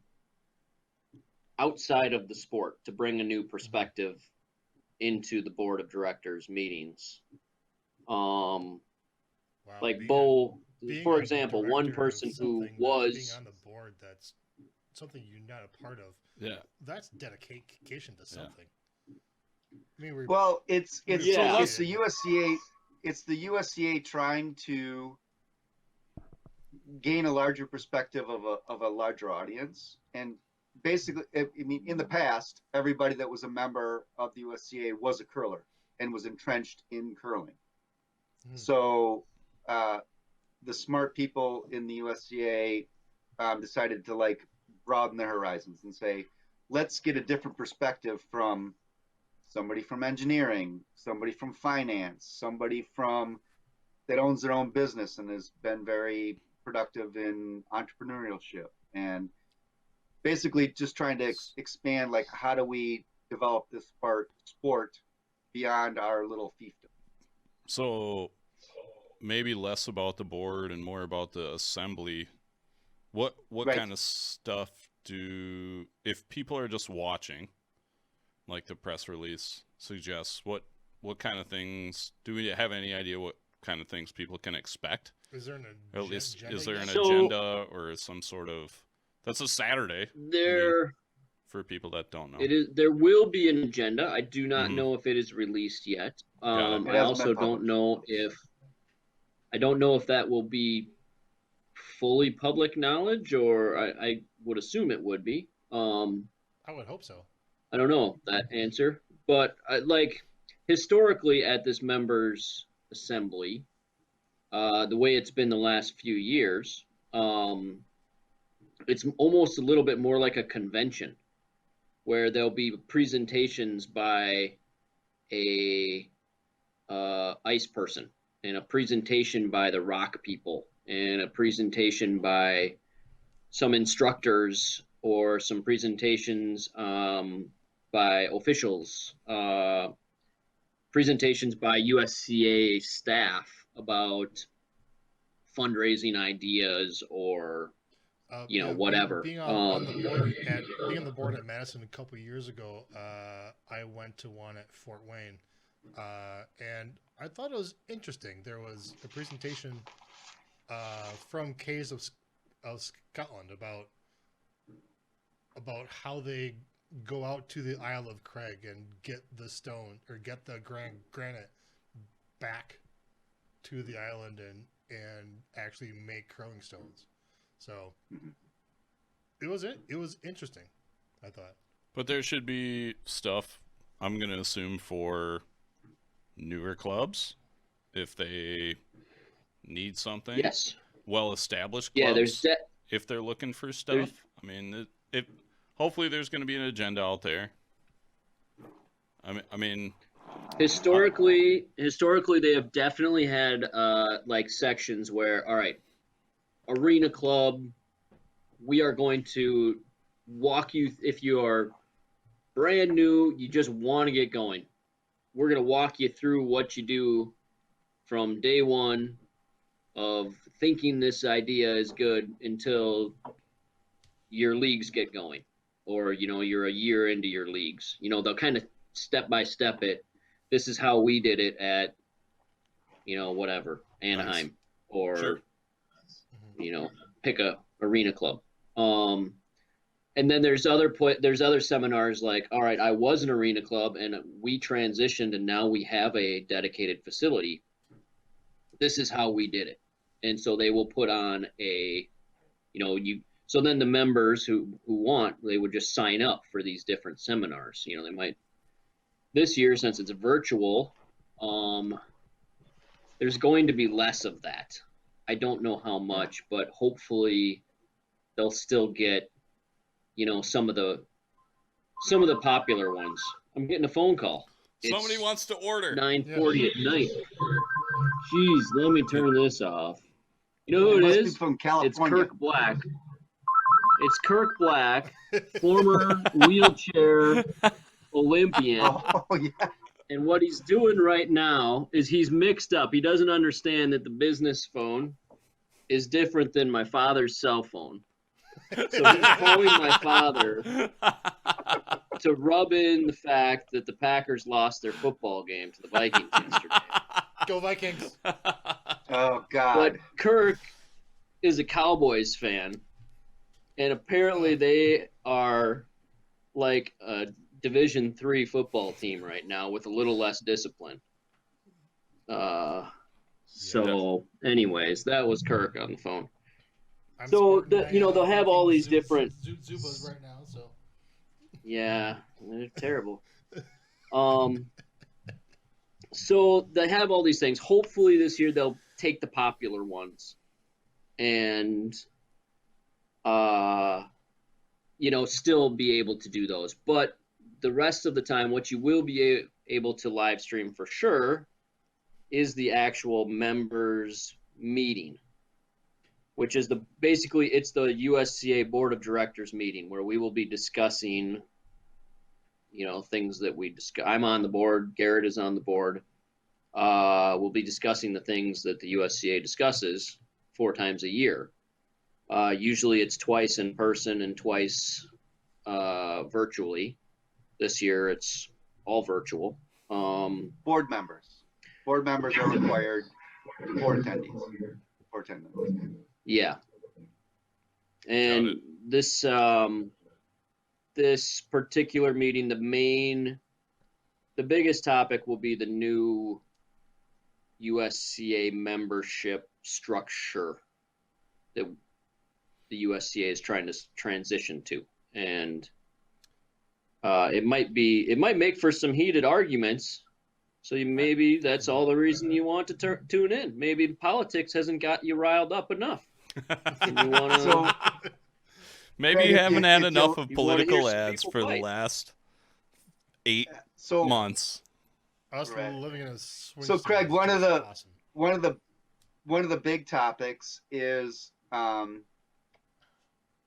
outside of the sport to bring a new perspective into the board of directors meetings. Bo, for example, one person who was being on the board, that's something you're not a part of. Yeah. That's dedication to something. I mean, it's the USCA. It's the USCA trying to gain a larger perspective of a larger audience, and basically, I mean, in the past, everybody that was a member of the USCA was a curler and was entrenched in curling. So the smart people in the USCA decided to like broaden their horizons and say, let's get a different perspective from somebody from engineering, somebody from finance, somebody from that owns their own business and has been very productive in entrepreneurship, and basically just trying to expand, like, how do we develop this sport beyond our little fiefdom. So maybe less about the board and more about the assembly. What Right. kind of stuff if people are just watching, like the press release suggests, what kind of things, do we have any idea what kind of things people can expect? Is there an Or at least, agenda is there an yet? So- agenda or some sort of, that's a Saturday There, for people that don't know. it is. There will be an agenda. I do not Mhm. know if it is released yet. Got it. It I hasn't also been don't published. know if that will be fully public knowledge, or I would assume it would be. I would hope so. I don't know that answer, but like historically at this members assembly, the way it's been the last few years, it's almost a little bit more like a convention, where there'll be presentations by a ice person, and a presentation by the rock people, and a presentation by some instructors, or some presentations by officials, presentations by USCA staff about fundraising ideas, or whatever. Being on the board at Madison a couple years ago, I went to one at Fort Wayne, and I thought it was interesting. There was a presentation from Caves of Scotland about how they go out to the Isle of Craig and get the stone, or get the granite back to the island and actually make curling stones. So it was interesting, I thought. But there should be stuff, I'm going to assume, for newer clubs, if they need something. Yes. Well-established clubs, Yeah, there's if they're looking for stuff. I mean, hopefully there's going to be an agenda out there. I mean, historically they have definitely had like sections where, all right, arena club, we are going to walk you, if you are brand new, you just want to get going, we're going to walk you through what you do from day one of thinking this idea is good until your leagues get going, or you're a year into your leagues. They'll kind of step by step it. This is how we did it at whatever, Anaheim. Nice. Or Sure. Pick a arena club. And then there's other seminars like, all right, I was an arena club and we transitioned and now we have a dedicated facility. This is how we did it. And so they will put on so then the members who want, they would just sign up for these different seminars. They might, this year, since it's virtual, there's going to be less of that. I don't know how much, but hopefully they'll still get, some of the popular ones. I'm getting a phone call. somebody It's wants to order. 9:40 at night. Jeez, let me turn this off. You know who it must be is? from It's California. Kirk Black. It's Kirk Black, former wheelchair Olympian. Oh yeah. And what he's doing right now is he's mixed up. He doesn't understand that the business phone is different than my father's cell phone. So he's calling my father to rub in the fact that the Packers lost their football game to the Vikings yesterday. Go Vikings! Oh God. But Kirk is a Cowboys fan, and apparently they are like a Division III football team right now with a little less discipline. So, anyways, that was Kirk on the phone. So sporting my, they'll have all Vikings these different. Zubas right now. So Yeah, they're terrible. So they have all these things. Hopefully this year they'll take the popular ones and still be able to do those. But the rest of the time, what you will be able to live stream for sure is the actual members meeting, which is it's the USCA Board of Directors meeting where we will be discussing, things that we discuss. I'm on the board. Garrett is on the board. We'll be discussing the things that the USCA discusses 4 times a year. Usually it's twice in person and twice virtually. This year it's all virtual. Board members are required for attendees. For attendance. Yeah. And this particular meeting, the biggest topic will be the new USCA membership structure that the USCA is trying to transition to, and it might make for some heated arguments. So maybe that's all the reason you want to tune in. Maybe politics hasn't got you riled up enough. And you want to. Maybe you haven't had enough of you political ads for the last 8 months. Us living in a swing So Craig, state one is of the awesome. one of the big topics is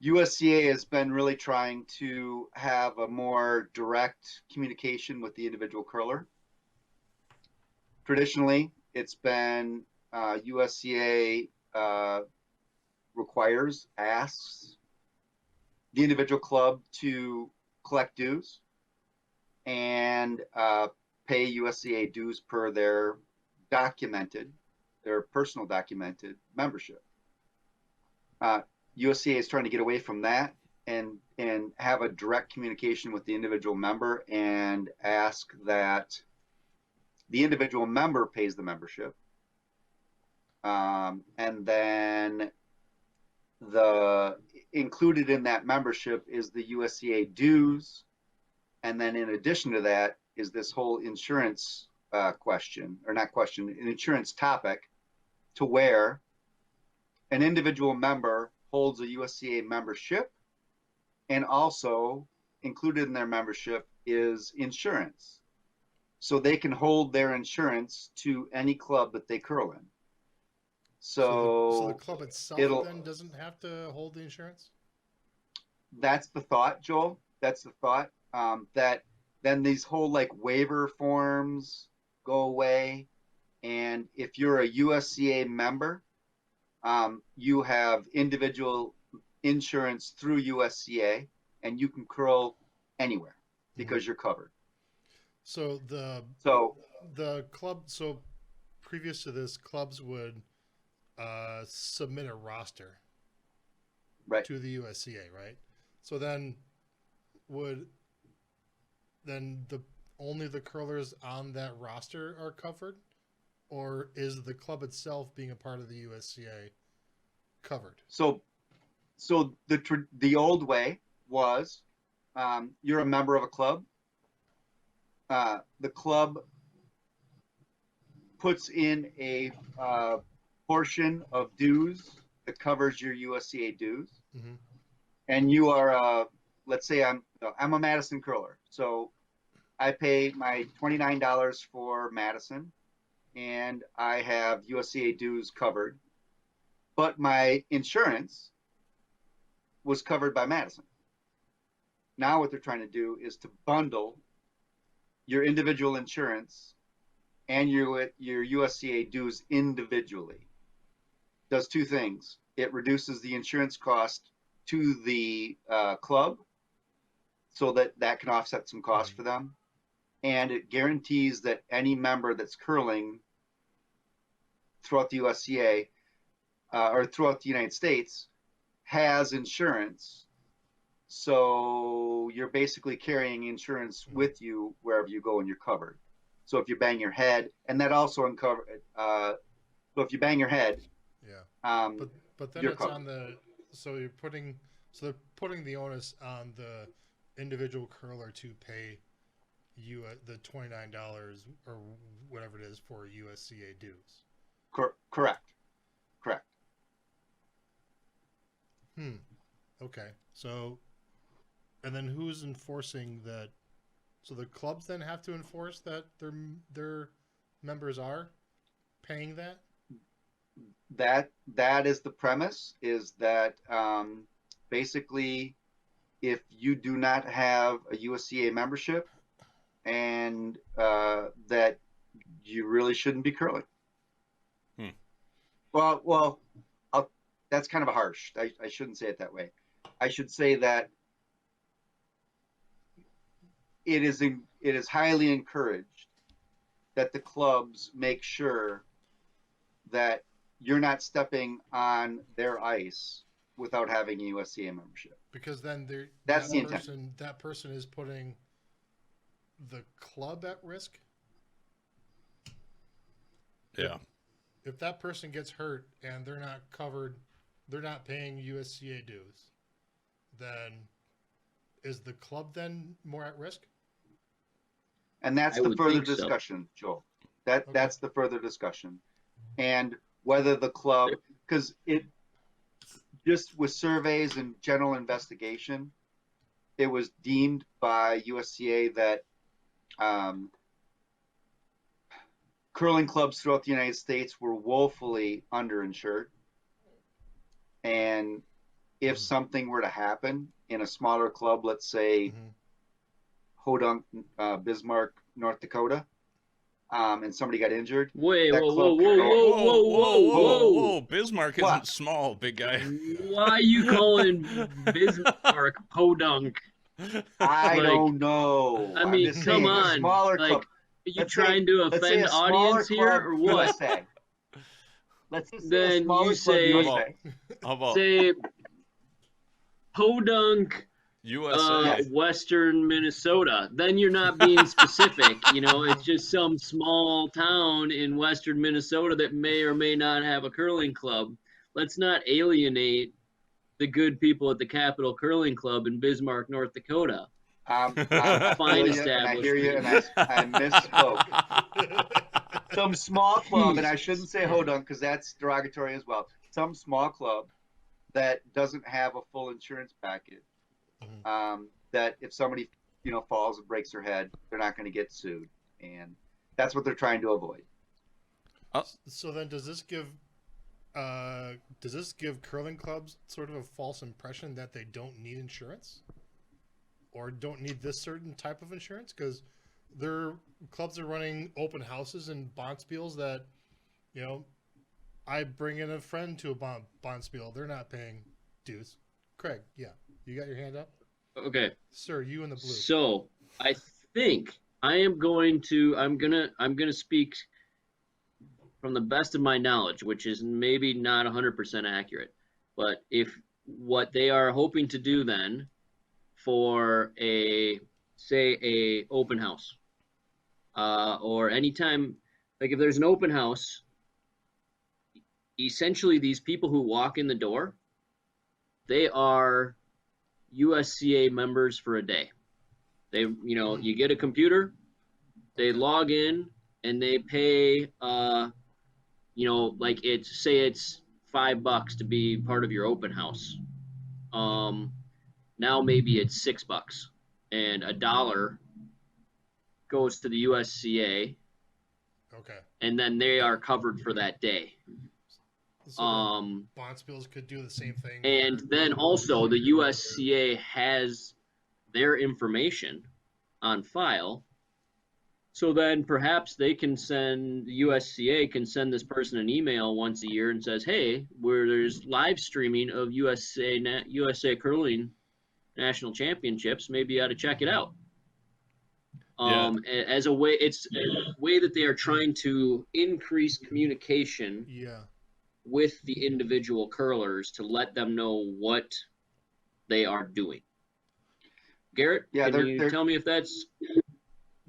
USCA has been really trying to have a more direct communication with the individual curler. Traditionally, it's been USCA asks the individual club to collect dues and pay USCA dues per their personal documented membership. USCA is trying to get away from that and have a direct communication with the individual member and ask that the individual member pays the membership. And then included in that membership is the USCA dues. And then in addition to that is this whole insurance an insurance topic, to where an individual member holds a USCA membership, and also included in their membership is insurance. So they can hold their insurance to any club that they curl in. So the club itself then doesn't have to hold the insurance? That's the thought, Joel. That's the thought. That then these whole waiver forms go away. And if you're a USCA member, you have individual insurance through USCA, and you can curl anywhere because you're covered. So the club. So previous to this, clubs would submit a roster, right, to the USCA, right? So then only the curlers on that roster are covered, or is the club itself being a part of the USCA covered? So the old way was you're a member of a club. The club puts in a portion of dues that covers your USCA dues. Mm-hmm. And you are, let's say I'm a Madison curler. So I pay my $29 for Madison, and I have USCA dues covered. But my insurance was covered by Madison. Now what they're trying to do is to bundle your individual insurance and your USCA dues individually. Does 2 things. It reduces the insurance cost to the club so that can offset some costs for them. And it guarantees that any member that's curling throughout the USCA or throughout the United States has insurance. So you're basically carrying insurance with you wherever you go, and you're covered. So if you bang your head, and that also so if you bang your head, but then you're it's covered. on the So they're putting the onus on the individual curler to pay you the $29 or whatever it is for USCA dues. Correct. Okay. So, and then who's enforcing that? So the clubs then have to enforce that their members are paying that? That is the premise, is that basically if you do not have a USCA membership, and that you really shouldn't be curling. Well, that's kind of harsh. I shouldn't say it that way. I should say that it is highly encouraged that the clubs make sure that you're not stepping on their ice without having a USCA membership. Because then that's the intent. That person is putting the club at risk. Yeah. If that person gets hurt and they're not covered, they're not paying USCA dues, then is the club then more at risk? And that's the further discussion, so. Joel. That's the further discussion. And whether the club, because it just with surveys and general investigation, it was deemed by USCA that curling clubs throughout the United States were woefully underinsured. And if something were to happen in a smaller club, let's say Hodunk, Bismarck, North Dakota, and somebody got injured. Whoa. Bismarck isn't small, big guy. Why are you calling Bismarck Hodunk? I don't know. I mean, come on. Smaller club. Are you trying to offend audience here or what? USA. Let's just then you say Podunk, USA, Western Minnesota. Then you're not being specific. It's just some small town in Western Minnesota that may or may not have a curling club. Let's not alienate the good people at the Capital Curling Club in Bismarck, North Dakota. Fine establishment. I hear you, and I misspoke. Some small club, and I shouldn't say Hodunk because that's derogatory as well. Some small club that doesn't have a full insurance package. That if somebody falls and breaks their head, they're not going to get sued, and that's what they're trying to avoid. So then, does this give curling clubs sort of a false impression that they don't need insurance? Or don't need this certain type of insurance? Because their clubs are running open houses and bonspiels that, I bring in a friend to a bonspiel. They're not paying dues. Craig, yeah. You got your hand up? Okay. Sir, you in the blue. So I think I'm gonna speak from the best of my knowledge, which is maybe not 100% accurate. But if what they are hoping to do then for a open house, or anytime, like if there's an open house, essentially these people who walk in the door, they are USCA members for a day. They, you get a computer, they log in, and they pay, like it's $5 to be part of your open house. Now maybe it's $6, and $1 goes to the USCA. Okay. And then they are covered for that day. So bonspiels could do the same thing. And then also the USCA has their information on file. So then perhaps the USCA can send this person an email once a year and says, hey, there's live streaming of USA Curling National Championships. Maybe you ought to check it out. As a way, it's a way that they are trying to increase communication with the individual curlers to let them know what they are doing. Garrett, can you tell me if that's...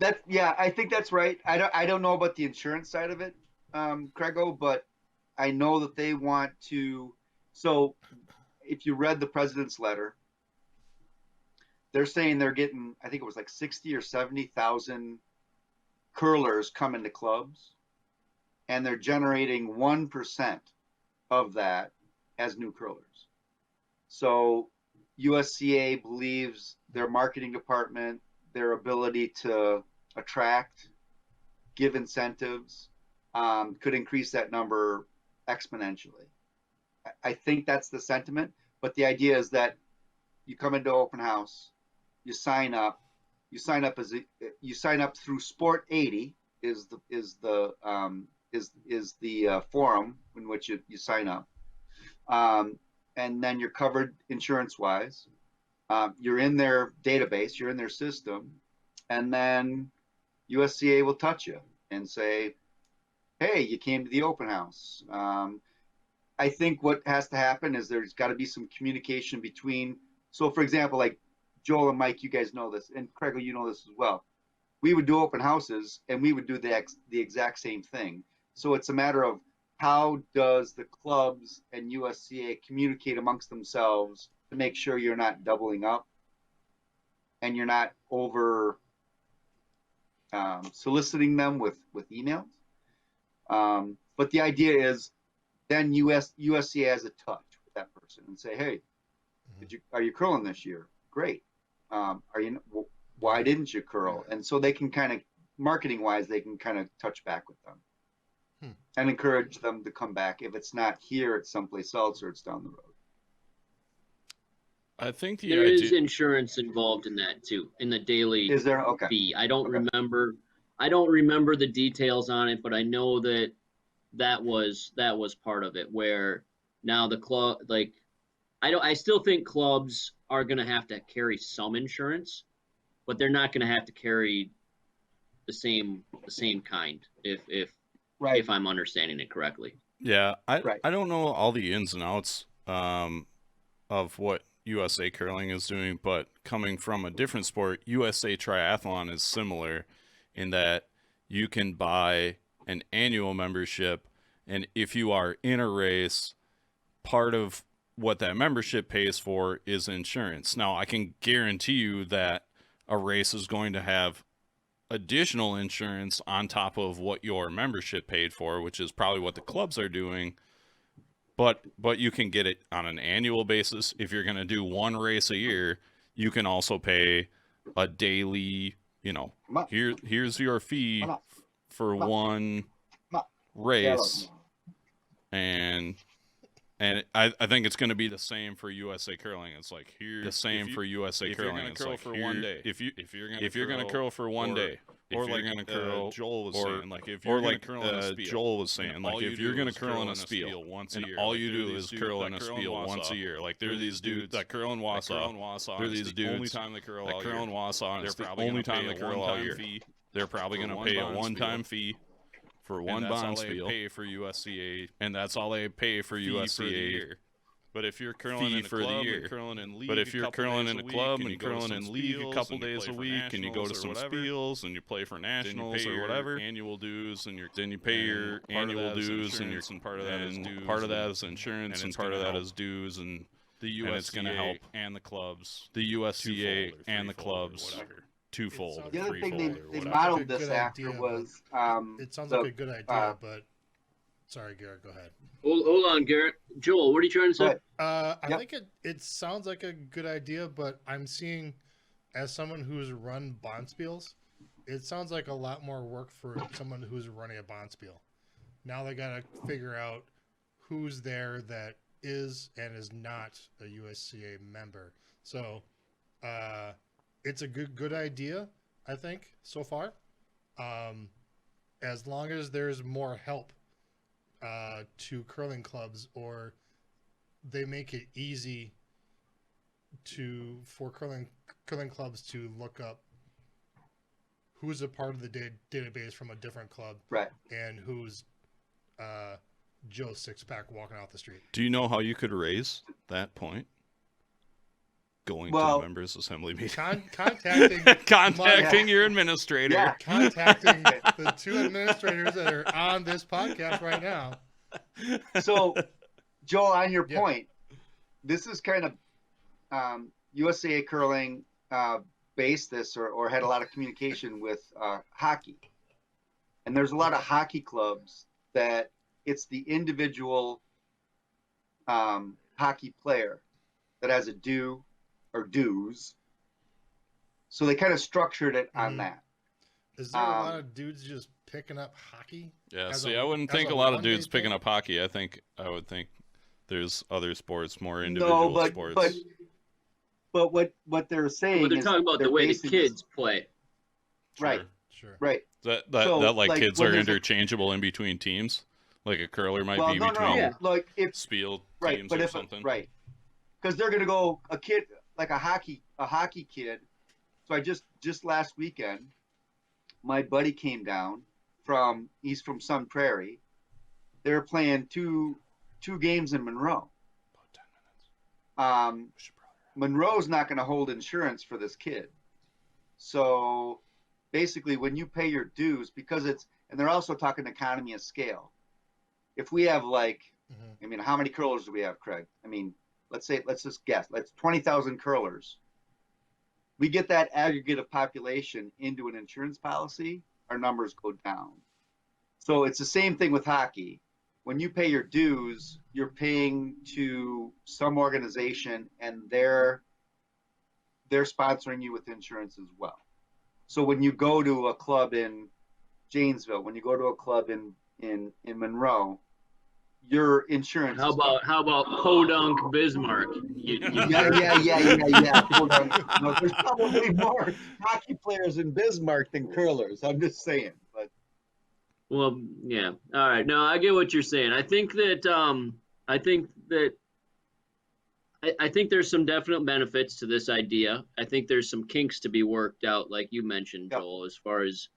I think that's right. I don't know about the insurance side of it, Craigo, but I know that they want to. So if you read the president's letter, they're saying they're getting, I think it was like 60 or 70,000 curlers come into clubs, and they're generating 1% of that as new curlers. So USCA believes their marketing department, their ability to attract, give incentives, could increase that number exponentially. I think that's the sentiment, but the idea is that you come into open house, you sign up through Sport 80 is the forum in which you sign up, and then you're covered insurance wise. You're in their database, you're in their system, and then USCA will touch you and say, hey, you came to the open house. I think what has to happen is there's got to be some communication between, so for example, like Joel and Mike, you guys know this, and Craig, you know this as well. We would do open houses and we would do the exact same thing. So it's a matter of how does the clubs and USCA communicate amongst themselves to make sure you're not doubling up and you're not over soliciting them with emails. But the idea is then USCA has a touch with that person and say, hey, are you curling this year? Great. Why didn't you curl? And so they can kind of, marketing wise, they can kind of touch back with them and encourage them to come back. If it's not here, it's someplace else or it's down the road. I think there is insurance involved in that too, in the daily is there? Okay. fee. I don't remember the details on it, but I know that was part of it, where now the club, like, I still think clubs are going to have to carry some insurance, but they're not going to have to carry the same kind if I'm understanding it correctly. Yeah, I don't know all the ins and outs of what USA Curling is doing, but coming from a different sport, USA Triathlon is similar in that you can buy an annual membership, and if you are in a race, part of what that membership pays for is insurance. Now, I can guarantee you that a race is going to have additional insurance on top of what your membership paid for, which is probably what the clubs are doing. But you can get it on an annual basis. If you're going to do one race a year, you can also pay a daily, here's your fee for one race. And I think it's going to be the same for USA Curling. It's like for USA Curling. If you're going to curl for one day, if you're going to curl for one day, or like going to curl, Joel was saying, like if you're going to curl in a spiel, Joel was saying, like if you're going to curl in a spiel once a year, all you do is curl in a spiel once a year. Like there are these dudes that curl in Wausau. There are these dudes only time they curl in Wausau, and it's the only time they curl all year. They're probably going to pay a one-time fee for one bond spiel, and that's all they pay for USCA. But if you're curling in a club and curling in league, a couple days a week, and you go to some spiels and you play for nationals or whatever, annual dues, and then you pay your annual dues, and part of that is insurance, and part of that is dues, and the USCA and the clubs, the USCA and the clubs. Whatever. Twofold. The other thing they modeled this after was it sounds like a good idea, but sorry, Garrett, go ahead. Hold on, Garrett. Joel, what are you trying to say? I think it sounds like a good idea, but I'm seeing, as someone who's run Bonspiels, it sounds like a lot more work for someone who's running a Bonspiel. Now they got to figure out who's there that is and is not a USCA member. So, it's a good idea, I think, so far. As long as there's more help to curling clubs, or they make it easy for curling clubs to look up who's a part of the database from a different club, right? And who's Joe Sixpack walking off the street. Do you know how you could raise that point? Going to the members' assembly meeting, contacting your administrator, contacting the two administrators that are on this podcast right now. So, Joel, on your point, this is kind of USA Curling based this or had a lot of communication with hockey. And there's a lot of hockey clubs that it's the individual hockey player that has a due or dues. So they kind of structured it on that. Is there a lot of dudes just picking up hockey? Yeah, see, I wouldn't think a lot of dudes picking up hockey. I would think there's other sports, more individual sports. But what they're saying they're talking about the way the kids play. Right. Sure. Right. That like kids are interchangeable in between teams? Like a curler might be between like if Spiel right, teams but or if something. Right. Because they're gonna go a kid like a hockey kid. So I just last weekend, my buddy came down from Sun Prairie. They were playing two games in Monroe. About 10 minutes. Monroe's not going to hold insurance for this kid. So basically, when you pay your dues, because and they're also talking economy of scale. If we have I mean, how many curlers do we have, Craig? I mean, let's just guess. Let's 20,000 curlers. We get that aggregate of population into an insurance policy, our numbers go down. So it's the same thing with hockey. When you pay your dues, you're paying to some organization and they're sponsoring you with insurance as well. So when you go to a club in Janesville, when you go to a club in Monroe, your insurance. How about Podunk Bismarck? Yeah. Podunk. No, there's probably more hockey players in Bismarck than curlers. I'm just saying, but. Well, yeah. All right. No, I get what you're saying. I think there's some definite benefits to this idea. I think there's some kinks to be worked out, like you mentioned, Joel, as far as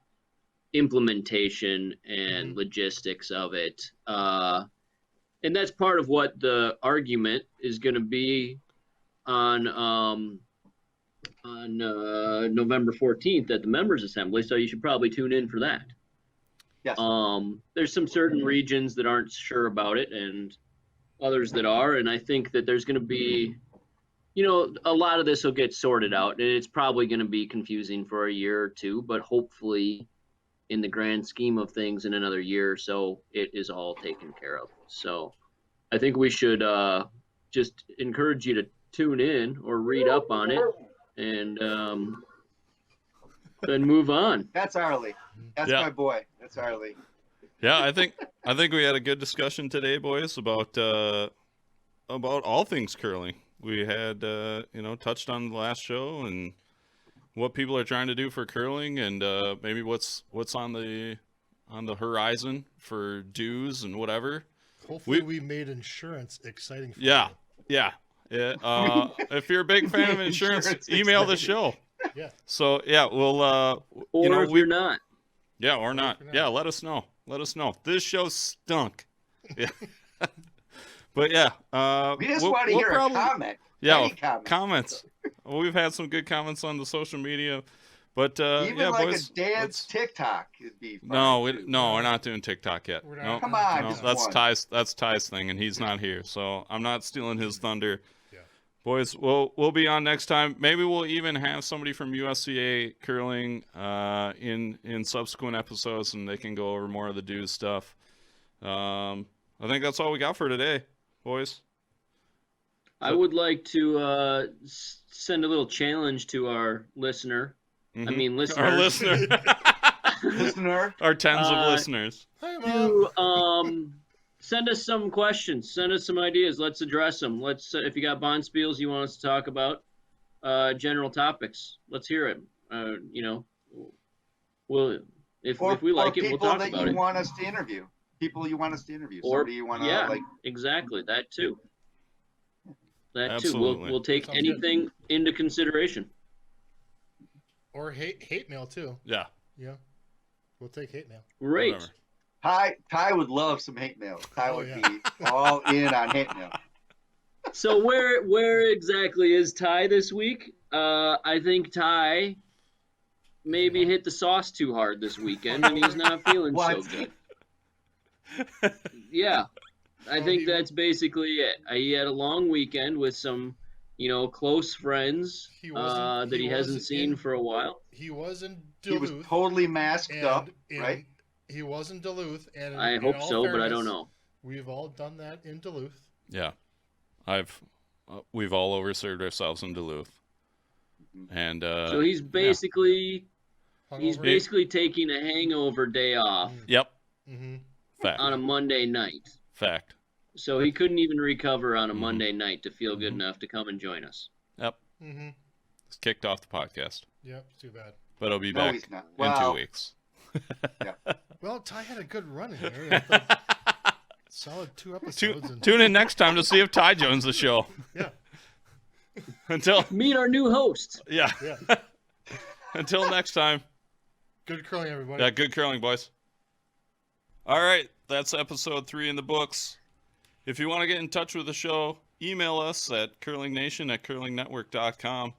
implementation and logistics of it. And that's part of what the argument is going to be on November 14th at the Members Assembly. So you should probably tune in for that. Yes. There's some certain regions that aren't sure about it and others that are. And I think that there's going to be, a lot of this will get sorted out. And it's probably going to be confusing for a year or two, but hopefully in the grand scheme of things in another year or so, it is all taken care of. So I think we should just encourage you to tune in or read up on it and then move on. That's Arlie. That's my boy. That's Arlie. Yeah, I think we had a good discussion today, boys, about all things curling. We had touched on the last show and what people are trying to do for curling and maybe what's on the horizon for dues and whatever. Hopefully we made insurance exciting for you. Yeah. If you're a big fan of insurance, email the show. Yeah. So we'll if you're not. Yeah, or not. Yeah, let us know. This show stunk. Yeah. But we just want to hear a comment. Yeah, comments. We've had some good comments on the social media, but even like boys, a dance TikTok would be fun. No, we're not doing TikTok yet. No, come on, that's Ty's thing, and he's not here, so I'm not stealing his thunder. Yeah. Boys, we'll be on next time. Maybe we'll even have somebody from USCA Curling in subsequent episodes, and they can go over more of the dues stuff. I think that's all we got for today, boys. I would like to send a little challenge to our listener. Mm-hmm. I mean, listener. Our listener. Listener. Our tens of listeners. To send us some questions. Send us some ideas. Let's address them. If you got bond spiels you want us to talk about, general topics, let's hear it. If we like it, we'll talk about it. People that you want us to interview. People you want us to interview. Somebody you want to exactly. That too. Absolutely. We'll take anything into consideration. Or hate mail too. Yeah. Yeah. We'll take hate mail. Great. Whatever. Ty would love some hate mail. Ty would be all in on hate mail. So where exactly is Ty this week? I think Ty maybe hit the sauce too hard this weekend and he's not feeling so good. Yeah. I think that's basically it. He had a long weekend with some, close friends that he hasn't seen for a while. He was in He was Duluth. totally masked up, right? He was in Duluth, and I hope so, but I don't know. We've all done that in Duluth. Yeah, we've all overserved ourselves in Duluth, and so he's basically taking a hangover day off. Yep. Mm-hmm. Fact. On a Monday night. Fact. So he couldn't even recover on a Monday night to feel good enough to come and join us. Yep. Mm-hmm. It's kicked off the podcast. Yep, too bad. But he'll be back in 2 weeks. Yeah. Well, Ty had a good run in there. Solid 2 episodes. Tune in next time to see if Ty joins the show. Yeah. Until meet our new host. Yeah. Until next time. Good curling, everybody. Yeah, good curling, boys. All right, that's episode 3 in the books. If you want to get in touch with the show, email us at curlingnation@curlingnetwork.com.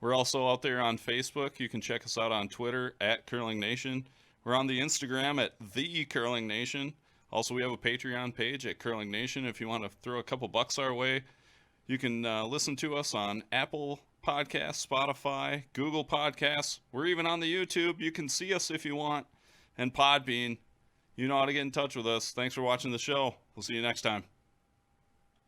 We're also out there on Facebook. You can check us out on Twitter at CurlingNation. We're on the Instagram at @TheCurlingNation. Also, we have a Patreon page at Curling Nation if you want to throw a couple bucks our way. You can listen to us on Apple Podcasts, Spotify, Google Podcasts. We're even on the YouTube. You can see us if you want. And Podbean. You know how to get in touch with us. Thanks for watching the show. We'll see you next time.